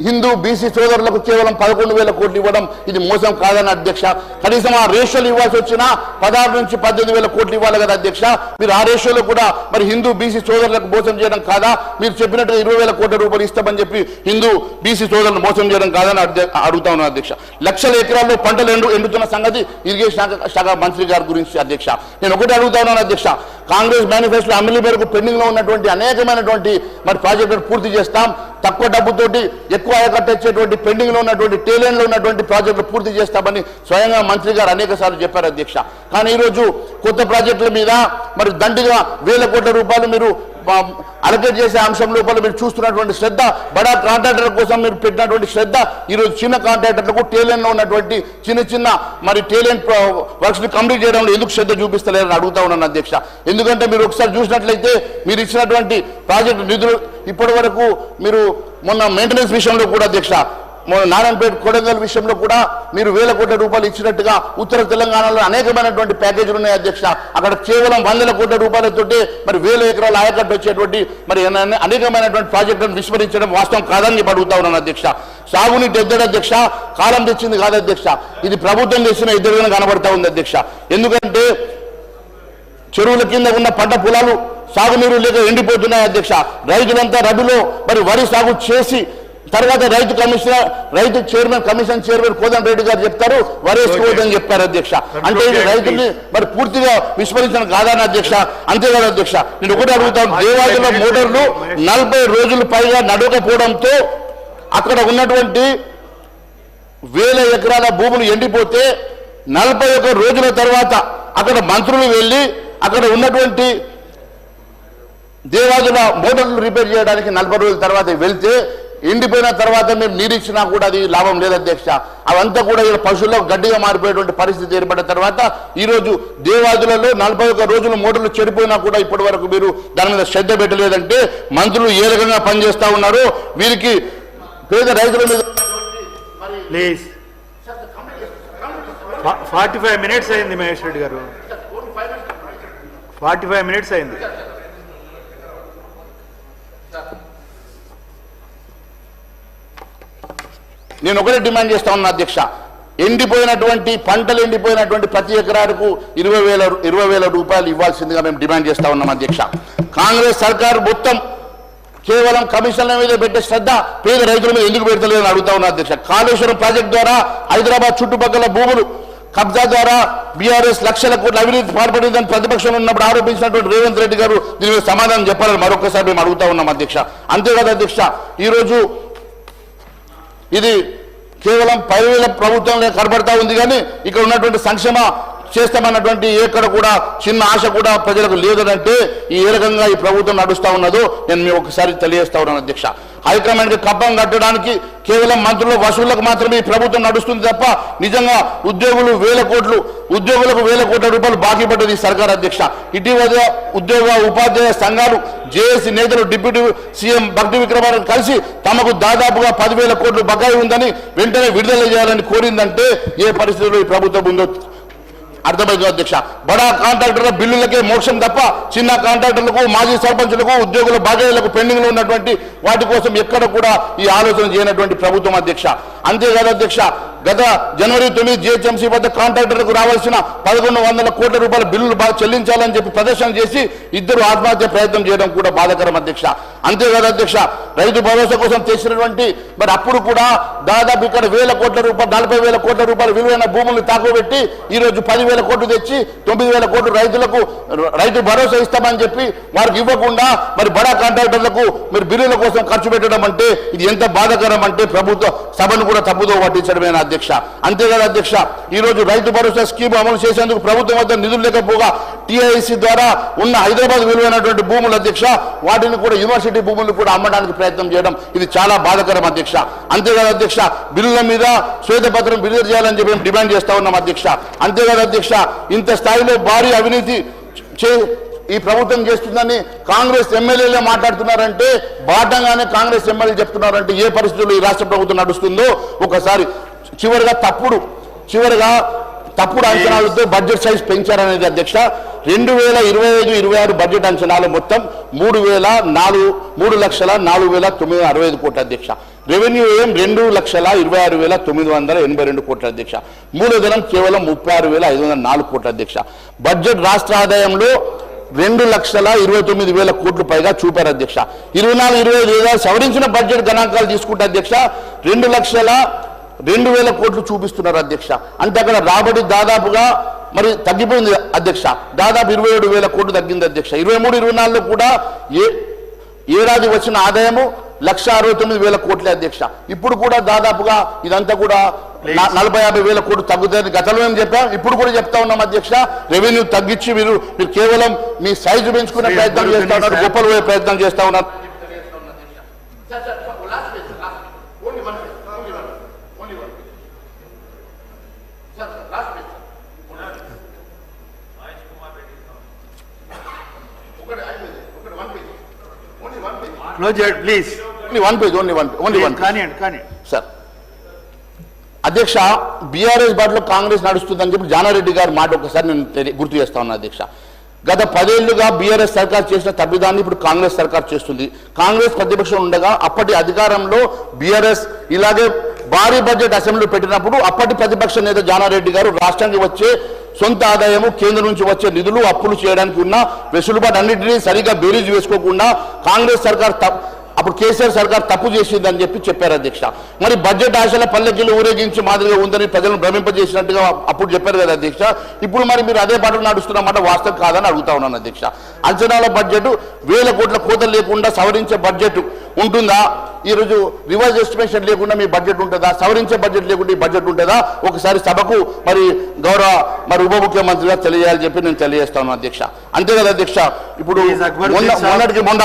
హిందూ బీసీ సోదరులకు కేవలం 11,000 కోట్లు ఇవ్వడం ఇది మోసం కాదని అధ్యక్ష. కనీసం ఆ రేషియోలు ఇవ్వాల్సి వచ్చినా 16 నుంచి 18,000 కోట్లు ఇవ్వాలి కదా అధ్యక్ష. మీరు ఆ రేషియోలో కూడా మరి హిందూ బీసీ సోదరులకు మోసం చేయడం కాదా? మీరు చెప్పినట్టు 20,000 కోట్ల రూపాయలు ఇస్తామని చెప్పి హిందూ బీసీ సోదరులను మోసం చేయడం కాదని అడుగుతా ఉన్నాను అధ్యక్ష. లక్షల ఎకరాల్లో పంటలు ఎండుతున్న సంగతి ఇరిగేషన్ శాఖ మంత్రి గారి గురించి అధ్యక్ష. నేను ఒకటి అడుగుతా ఉన్నాను అధ్యక్ష, కాంగ్రెస్ మేనిఫెస్టో అమలు మేరకు పెండింగ్ లో ఉన్నటువంటి అనేకమైనటువంటి మరి ప్రాజెక్టులు పూర్తి చేస్తాం, తక్కువ డబ్బుతోటి ఎక్కువ ఆయకట్టేటువంటి పెండింగ్ లో ఉన్నటువంటి టేలెంట్ లో ఉన్నటువంటి ప్రాజెక్టులు పూర్తి చేస్తామని స్వయంగా మంత్రి గారు అనేక సార్లు చెప్పారు అధ్యక్ష. కానీ ఈరోజు కొత్త ప్రాజెక్టుల మీద మరి దండిగా 1,000 కోట్ల రూపాయలు మీరు అలకేట్ చేసే అంశం లోపల మీరు చూస్తున్నటువంటి శ్రద్ధ, బడా కాంట్రాక్టర్ల కోసం మీరు పెట్టినటువంటి శ్రద్ధ ఈరోజు చిన్న కాంట్రాక్టర్లకు టేలెంట్ లో ఉన్నటువంటి చిన్న మరి టేలెంట్ వర్క్స్ ని కంప్లీట్ చేయడంలో ఎందుకు శ్రద్ధ చూపిస్తలేరని అడుగుతా ఉన్నాను అధ్యక్ష. ఎందుకంటే మీరు ఒకసారి చూసినట్లయితే మీరు ఇచ్చినటువంటి ప్రాజెక్టు నిధులు ఇప్పటి వరకు మీరు మొన్న మెయింటెనెన్స్ విషయంలో కూడా అధ్యక్ష, నారాయణపేట కొడంగల్ విషయంలో కూడా మీరు 1,000 కోట్ల రూపాయలు ఇచ్చినట్టుగా ఉత్తర తెలంగాణలో అనేకమైనటువంటి ప్యాకేజీలు ఉన్నాయి అధ్యక్ష. అక్కడ కేవలం 100 కోట్ల రూపాయలతోటి మరి 1,000 ఎకరాల ఆయకట్టు వచ్చేటువంటి మరి అనేకమైనటువంటి ప్రాజెక్టులను విస్మరించడం వాస్తవం కాదని చెప్పి అడుగుతా ఉన్నాను అధ్యక్ష. సాగునీటి ఎద్దడి అధ్యక్ష కాలం తెచ్చింది కాదు అధ్యక్ష, ఇది ప్రభుత్వం తెచ్చిన ఎద్దడిగా కనబడతా ఉంది అధ్యక్ష. ఎందుకంటే చెరువుల కింద ఉన్న పంట పొలాలు సాగునీరు లేక ఎండిపోతున్నాయి అధ్యక్ష. రైతులంతా రబీలో మరి వరి సాగు చేసి తర్వాత రైతు కమిషన్ చైర్మన్ కోదండ రెడ్డి గారు చెప్తారు వరేసుకోవద్దని చెప్పారు అధ్యక్ష. అంటే ఇది రైతుల్ని మరి పూర్తిగా విస్మరించడం కాదని అధ్యక్ష. అంతేకాదు అధ్యక్ష, నేను ఒకటి అడుగుతాను, దేవాదుల మోటార్లు 40 రోజులు పైగా నడవకపోవడంతో అక్కడ ఉన్నటువంటి 1,000 ఎకరాల భూములు ఎండిపోతే 41 రోజుల తర్వాత అక్కడ మంత్రులు వెళ్ళి అక్కడ ఉన్నటువంటి దేవాదుల మోటార్లు రిపేర్ చేయడానికి 40 రోజుల తర్వాత వెళ్తే ఎండిపోయిన తర్వాత మేము నీరిచ్చినా కూడా అది లాభం లేదు అధ్యక్ష. అవంతా కూడా ఇక్కడ పశువుల్లో గడ్డిగా మారిపోయేటువంటి పరిస్థితి ఏర్పడిన తర్వాత ఈరోజు దేవాదులలో 41 రోజులు మోటార్లు చెడిపోయినా కూడా ఇప్పటి వరకు మీరు దాని మీద శ్రద్ధ పెట్టలేదంటే మంత్రులు ఏ రకంగా పనిచేస్తా ఉన్నారో వీరికి పేద రైతుల మీద 45 మినిట్స్ అయింది మహేష్ రెడ్డి గారు, 45 మినిట్స్ అయింది. నేను ఒకటే డిమాండ్ చేస్తా ఉన్నా అధ్యక్ష, పంటలు ఎండిపోయినటువంటి ప్రతి ఎకరాకు 20,000 రూపాయలు ఇవ్వాల్సిందిగా మేము డిమాండ్ చేస్తా ఉన్నాం అధ్యక్ష. కాంగ్రెస్ సర్కారు మొత్తం కేవలం కమిషన్ల మీద పెట్టే శ్రద్ధ పేద రైతుల మీద ఎందుకు పెడతలేదని అడుగుతా ఉన్నా అధ్యక్ష. కాళేశ్వరం ప్రాజెక్టు ద్వారా హైదరాబాద్ చుట్టుపక్కల భూములు కబ్జా ద్వారా బీఆర్ఎస్ లక్షల కోట్ల అవినీతి పాల్పడిందని ప్రతిపక్షంలో ఉన్నప్పుడు ఆరోపించినటువంటి రేవంత్ రెడ్డి గారు దీని మీద సమాధానం చెప్పాలని మరొకసారి మేము అడుగుతా ఉన్నాం అధ్యక్ష. అంతేకాదు అధ్యక్ష, ఈరోజు ఇది కేవలం 10,000 ప్రభుత్వంలో కనబడతా ఉంది, కానీ ఇక్కడ ఉన్నటువంటి చేస్తామన్నటువంటి ఎక్కడ కూడా చిన్న ఆశ కూడా ప్రజలకు లేదంటే ఈ ఏ రకంగా ఈ ప్రభుత్వం నడుస్తా ఉన్నదో నేను మీ ఒకసారి తెలియజేస్తా ఉన్నాను అధ్యక్ష. హైకమాండ్కి కప్పం కట్టడానికి కేవలం మంత్రుల వసూళ్లకు మాత్రమే ఈ ప్రభుత్వం నడుస్తుంది తప్ప నిజంగా ఉద్యోగులకు వేల కోట్ల రూపాయలు బాకీ పడ్డది ఈ సర్కార్ అధ్యక్ష. ఇటీవల ఉద్యోగ ఉపాధ్యాయ సంఘాలు జేఏసీ నేతలు డిప్యూటీ సీఎం భక్తి విక్రమార్క కలిసి తమకు దాదాపుగా 10,000 కోట్లు బకాయి ఉందని వెంటనే విడుదల చేయాలని కోరిందంటే ఏ పరిస్థితుల్లో ఈ ప్రభుత్వం ఉందో అర్థమైంది అధ్యక్ష. బడా కాంట్రాక్టర్ల బిల్లులకే మోక్షం తప్ప చిన్న కాంట్రాక్టర్లకు మాజీ సర్పంచులకు ఉద్యోగుల బాధ్యతలకు పెండింగ్ లో ఉన్నటువంటి వాటి కోసం ఎక్కడ కూడా ఈ ఆలోచన చేయనటువంటి ప్రభుత్వం అధ్యక్ష. అంతేకాదు అధ్యక్ష, గత జనవరి 9 జిహెచ్ఎంసీ వద్ద కాంట్రాక్టర్లకు రావాల్సిన 1,100 కోట్ల రూపాయల బిల్లులు చెల్లించాలని చెప్పి ప్రదర్శన చేసి ఇద్దరు ఆత్మహత్య ప్రయత్నం చేయడం కూడా బాధాకరం అధ్యక్ష. అంతేకాదు అధ్యక్ష, రైతు భరోసా కోసం చేసినటువంటి మరి అప్పుడు కూడా దాదాపు ఇక్కడ 1,000 కోట్ల రూపాయలు 40,000 కోట్ల రూపాయల విలువైన భూములను తాకబెట్టి ఈ రోజు 10,000 కోట్లు తెచ్చి 9,000 కోట్లు రైతులకు రైతు భరోసా ఇస్తామని చెప్పి వారికి ఇవ్వకుండా మరి బడా కాంట్రాక్టర్లకు మరి బిల్లుల కోసం ఖర్చు పెట్టడం అంటే ఇది ఎంత బాధాకరం అంటే ప్రభుత్వ సభను కూడా తప్పుదో పట్టించడమేనా అధ్యక్ష. అంతేకాదు అధ్యక్ష, ఈ రోజు రైతు భరోసా స్కీమ్ అమలు చేసేందుకు ప్రభుత్వం వద్ద నిధులు లేకపోగా టీఐసీ ద్వారా ఉన్న హైదరాబాద్ విలువైనటువంటి భూములు అధ్యక్ష వాటిని కూడా యూనివర్సిటీ భూములు కూడా అమ్మడానికి ప్రయత్నం చేయడం ఇది చాలా బాధాకరం అధ్యక్ష. అంతేకాదు అధ్యక్ష, బిల్లుల మీద శ్వేతపత్రం విడుదల చేయాలని చెప్పి డిమాండ్ చేస్తా ఉన్నాం అధ్యక్ష. అంతేకాదు అధ్యక్ష, ఇంత స్థాయిలో భారీ అవినీతి ఈ ప్రభుత్వం చేస్తుందని కాంగ్రెస్ ఎమ్మెల్యేలే మాట్లాడుతున్నారంటే బాటంగానే కాంగ్రెస్ ఎమ్మెల్యేలు చెప్తున్నారంటే ఏ పరిస్థితుల్లో ఈ రాష్ట్ర ప్రభుత్వం నడుస్తుందో ఒకసారి చివరిగా తప్పుడు అంచనాలతో బడ్జెట్ సైజ్ పెంచారనేది అధ్యక్ష. 2025-26 బడ్జెట్ అంచనాలు మొత్తం 3,04,965 కోట్ల అధ్యక్ష. రెవెన్యూ ఏం 2,26,982 కోట్ల అధ్యక్ష. మూలధనం కేవలం 36,504 కోట్ల అధ్యక్ష. బడ్జెట్ రాష్ట్ర ఆదాయంలో 2,29,000 కోట్లు పైగా చూపారు అధ్యక్ష. 24-25 సవరించిన బడ్జెట్ గణాంకాలు తీసుకుంటే అధ్యక్ష 2,02,000 కోట్లు చూపిస్తున్నారు అధ్యక్ష. అంటే అక్కడ రాబడి దాదాపుగా మరి తగ్గిపోయింది అధ్యక్ష. దాదాపు 27,000 కోట్లు తగ్గింది అధ్యక్ష. 23-24లో కూడా ఏడాది వచ్చిన ఆదాయము 1,69,000 కోట్లే అధ్యక్ష. ఇప్పుడు కూడా దాదాపుగా ఇదంతా కూడా 40-50,000 కోట్లు తగ్గుతుందని గతంలో మేము చెప్పాం, ఇప్పుడు కూడా చెప్తా ఉన్నాం అధ్యక్ష. రెవెన్యూ తగ్గించి మీరు కేవలం మీ సైజు పెంచుకునే ప్రయత్నం చేస్తా ఉన్నారు, గొప్పలు పోయే ప్రయత్నం చేస్తా ఉన్నారు. Please only one sir. అధ్యక్ష, బీఆర్ఎస్ బాటలో కాంగ్రెస్ నడుస్తుందని చెప్పి జానారెడ్డి గారి మాట ఒకసారి నేను గుర్తు చేస్తా ఉన్నా అధ్యక్ష. గత 10 ఏళ్లుగా బీఆర్ఎస్ సర్కార్ చేసిన తప్పిదాన్ని ఇప్పుడు కాంగ్రెస్ సర్కార్ చేస్తుంది. కాంగ్రెస్ ప్రతిపక్షం ఉండగా అప్పటి అధికారంలో బీఆర్ఎస్ ఇలాగే భారీ బడ్జెట్ అసెంబ్లీ పెట్టినప్పుడు అప్పటి ప్రతిపక్ష నేత జానారెడ్డి గారు రాష్ట్రానికి వచ్చే సొంత ఆదాయము, కేంద్రం నుంచి వచ్చే నిధులు, అప్పులు చేయడానికి ఉన్న వెసులుబాటు అన్నింటినీ సరిగా బేరీజు వేసుకోకుండా కాంగ్రెస్ సర్కార్ అప్పుడు కేసీఆర్ సర్కార్ తప్పు చేసిందని చెప్పారు అధ్యక్ష. మరి బడ్జెట్ ఆశల పల్లెకిలు ఊరేగించి మాదిరిగా ఉందని ప్రజలను భ్రమింపజేసినట్టుగా అప్పుడు చెప్పారు కదా అధ్యక్ష. ఇప్పుడు మరి మీరు అదే పాటలు నడుస్తున్నమాట వాస్తవం కాదని అడుగుతా ఉన్నాను అధ్యక్ష. అంచనాల బడ్జెట్ 1,000 కోట్ల కోతలు లేకుండా సవరించే బడ్జెట్ ఉంటుందా? ఈరోజు రివర్స్ ఎస్టిమేషన్ లేకుండా మీ బడ్జెట్ ఉంటుందా? సవరించే బడ్జెట్ లేకుండా ఈ బడ్జెట్ ఉంటుందా? ఒకసారి సభకు మరి గౌరవ ఉప ముఖ్యమంత్రిగా తెలియజేయాలని చెప్పి నేను తెలియజేస్తాను అధ్యక్ష. అంతే కదా అధ్యక్ష. ఇప్పుడు మొన్నటికి మొన్న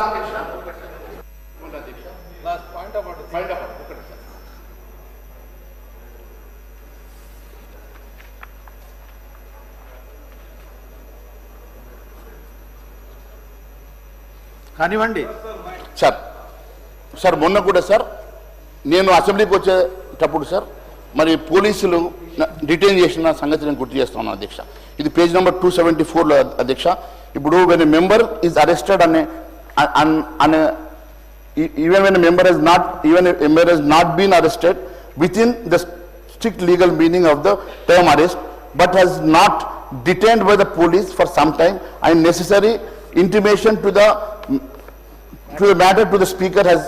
కానివ్వండి సార్ మొన్న కూడా సార్ నేను అసెంబ్లీకి వచ్చేటప్పుడు సార్ మరి పోలీసులు డిటైన్ చేసిన సంగతి నేను గుర్తు చేస్తున్నాను అధ్యక్ష. ఇది పేజ్ నెంబర్ 274లో అధ్యక్ష. ఇప్పుడు when a member is arrested even when a member has not been arrested within the strict legal meaning of the term arrest but has not detained by the police for some time and necessary intimation to the matter to the speaker has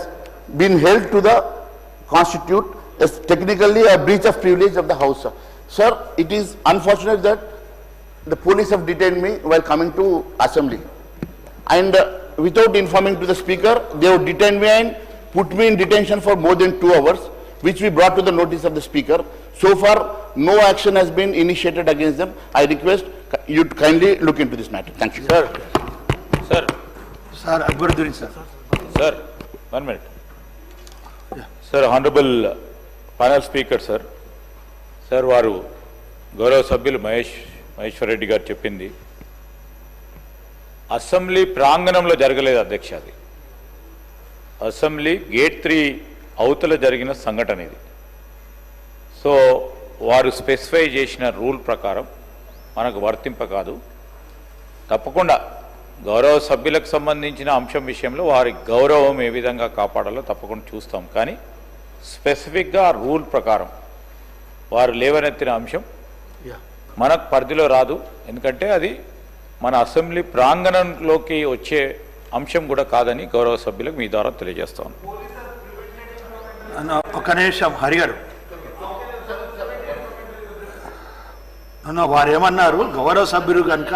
been held to the constitute as technically a breach of privilege of the house. Sir, it is unfortunate that the police have detained me while coming to assembly and without informing to the speaker they have detained me and put me in detention for more than 2 hours, which we brought to the notice of the speaker. So far no action has been initiated against them. I request you to kindly look into this matter. Thank you. Sir, Akbaruddin, sir. Sir, 1 minute. Sir, Honorable panel speaker, sir. Sir, వారు గౌరవ సభ్యులు మహేశ్వర్ రెడ్డి గారు చెప్పింది అసెంబ్లీ ప్రాంగణంలో జరగలేదు అధ్యక్ష. అది అసెంబ్లీ గేట్ 3 అవతల జరిగిన సంఘటన ఇది. సో వారు స్పెసిఫై చేసిన రూల్ ప్రకారం మనకు వర్తింప కాదు. తప్పకుండా గౌరవ సభ్యులకు సంబంధించిన అంశం విషయంలో వారి గౌరవం ఏ విధంగా కాపాడాలో తప్పకుండా చూస్తాం. కానీ స్పెసిఫిక్గా రూల్ ప్రకారం వారు లేవనెత్తిన అంశం మనకు పరిధిలో రాదు. ఎందుకంటే అది మన అసెంబ్లీ ప్రాంగణంలోకి వచ్చే అంశం కూడా కాదని గౌరవ సభ్యులకు మీ ద్వారా తెలియజేస్తాను. ఒక నిమిషం హరి గారు, వారు ఏమన్నారు, గౌరవ సభ్యులు కనుక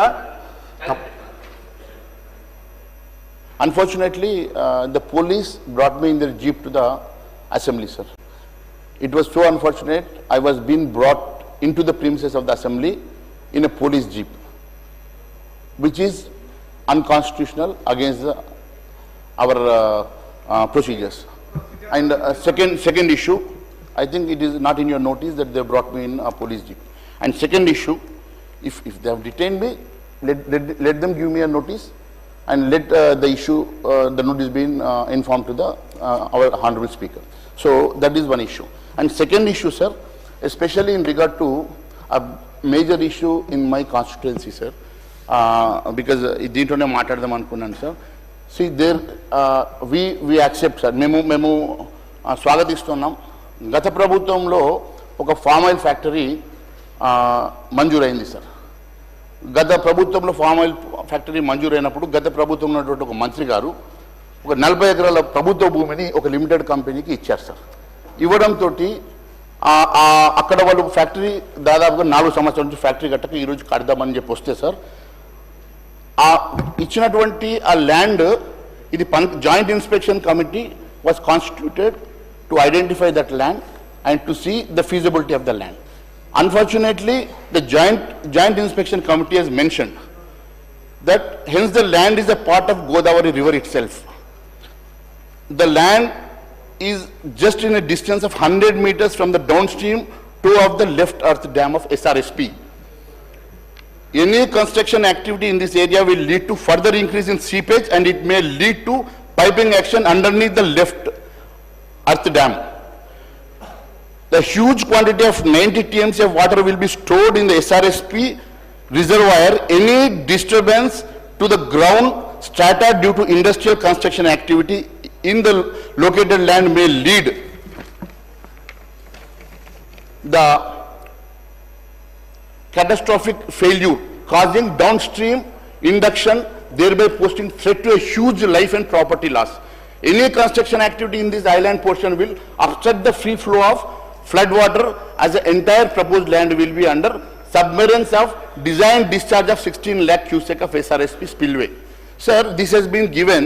Unfortunately, the police brought me in their jeep to the assembly, sir. It was so unfortunate. I was being brought into the premises of the assembly in a police jeep, which is unconstitutional against our procedures. And second issue, I think it is not in your notice that they brought me in a police jeep. And second issue, if they have detained me, let them give me a notice. And let the issue, the notice be informed to the our honorable speaker. So that is one issue. And second issue, sir, especially in regard to a major issue in my constituency, sir, because దీంట్లోనే మాట్లాడదాం అనుకున్నాను, sir. See, there we accept, sir. మేము స్వాగతిస్తున్నాం. గత ప్రభుత్వంలో ఒక ఫామ్ ఆయిల్ ఫ్యాక్టరీ మంజూరైంది, సార్. గత ప్రభుత్వంలో ఫామ్ ఆయిల్ ఫ్యాక్టరీ మంజూరైనప్పుడు గత ప్రభుత్వంలో ఉన్నటువంటి ఒక మంత్రి గారు ఒక 40 ఎకరాల ప్రభుత్వ భూమిని ఒక లిమిటెడ్ కంపెనీకి ఇచ్చారు, సార్. ఇవ్వడంతో అక్కడ వాళ్ళు ఫ్యాక్టరీ దాదాపుగా 4 సంవత్సరాల నుంచి ఫ్యాక్టరీ కట్టక ఈరోజు కడదామని చెప్పి వస్తే, సార్, ఆ ఇచ్చినటువంటి ఆ ల్యాండ్ ఇది joint inspection committee was constituted to identify that land and to see the feasibility of the land. Unfortunately, the joint inspection committee has mentioned that hence the land is a part of Godavari river itself. The land is just in a distance of 100 meters from the downstream toe of the left earth dam of SRSP. Any construction activity in this area will lead to further increase in seepage and it may lead to piping action underneath the left earth dam. The huge quantity of 90 TMC of water will be stored in the SRSP reservoir. Any disturbance to the ground strata due to industrial construction activity in the located land may lead the catastrophic failure, causing downstream induction, thereby posing threat to a huge life and property loss. Any construction activity in this island portion will obstruct the free flow of flood water as the entire proposed land will be under submergence of design discharge of 16 lakh cubic of SRSP spillway. Sir, this has been given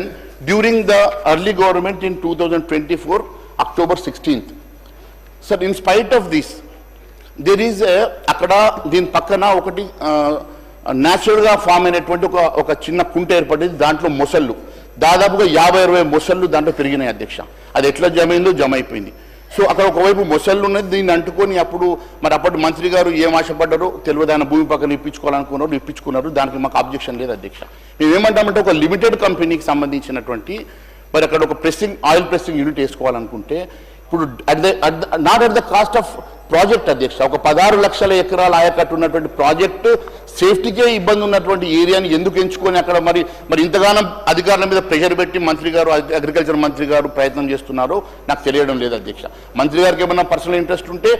during the early government in 2024, October 16th. Sir, in spite of this, there is a akkada din pakkana okati natural ga form అయినటువంటి ఒక చిన్న కుంట ఏర్పడింది. దాంట్లో మొసళ్ళు దాదాపుగా 50-60 మొసళ్ళు దాంట్లో పెరిగినాయి, అధ్యక్ష. అది ఎట్లా జమ అయిపోయింది. సో అక్కడ ఒకవైపు మొసళ్ళు ఉన్నది, దీన్ని అంటుకొని అప్పుడు అప్పటి మంత్రి గారు ఏం ఆశపడ్డారో తెలియదు. ఆయన భూమి పక్కన ఇప్పించుకున్నారు. దానికి మాకు అబ్జెక్షన్ లేదు, అధ్యక్ష. మేము ఏమంటామంటే ఒక లిమిటెడ్ కంపెనీకి సంబంధించినటువంటి అక్కడ ఒక ఆయిల్ ప్రెస్సింగ్ యూనిట్ వేసుకోవాలనుకుంటే ఇప్పుడు not at the cost of project, అధ్యక్ష. ఒక 16 లక్షల ఎకరాల ఆయకట్టు ఉన్నటువంటి ప్రాజెక్టు సేఫ్టీకే ఇబ్బంది ఉన్నటువంటి ఏరియాని ఎందుకు ఎంచుకొని అక్కడ మరి ఇంతగానో అధికారుల మీద ప్రెషర్ పెట్టి మంత్రి గారు, అగ్రికల్చర్ మంత్రి గారు ప్రయత్నం చేస్తున్నారో నాకు తెలియడం లేదు, అధ్యక్ష. మంత్రి గారికి ఏమన్నా పర్సనల్ ఇంట్రెస్ట్ ఉంటే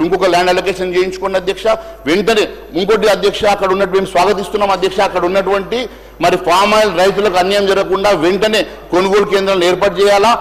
ఇంకొక ల్యాండ్ అలొకేషన్ చేయించుకోండి, అధ్యక్ష. వెంటనే ఇంకోటి, అధ్యక్ష, అక్కడ ఉన్నట్టు మేము స్వాగతిస్తున్నాం, అధ్యక్ష. అక్కడ ఉన్నటువంటి ఫామ్ ఆయిల్ రైతులకు అన్యాయం జరగకుండా వెంటనే కొనుగోలు కేంద్రాలను ఏర్పాటు చేయాలా.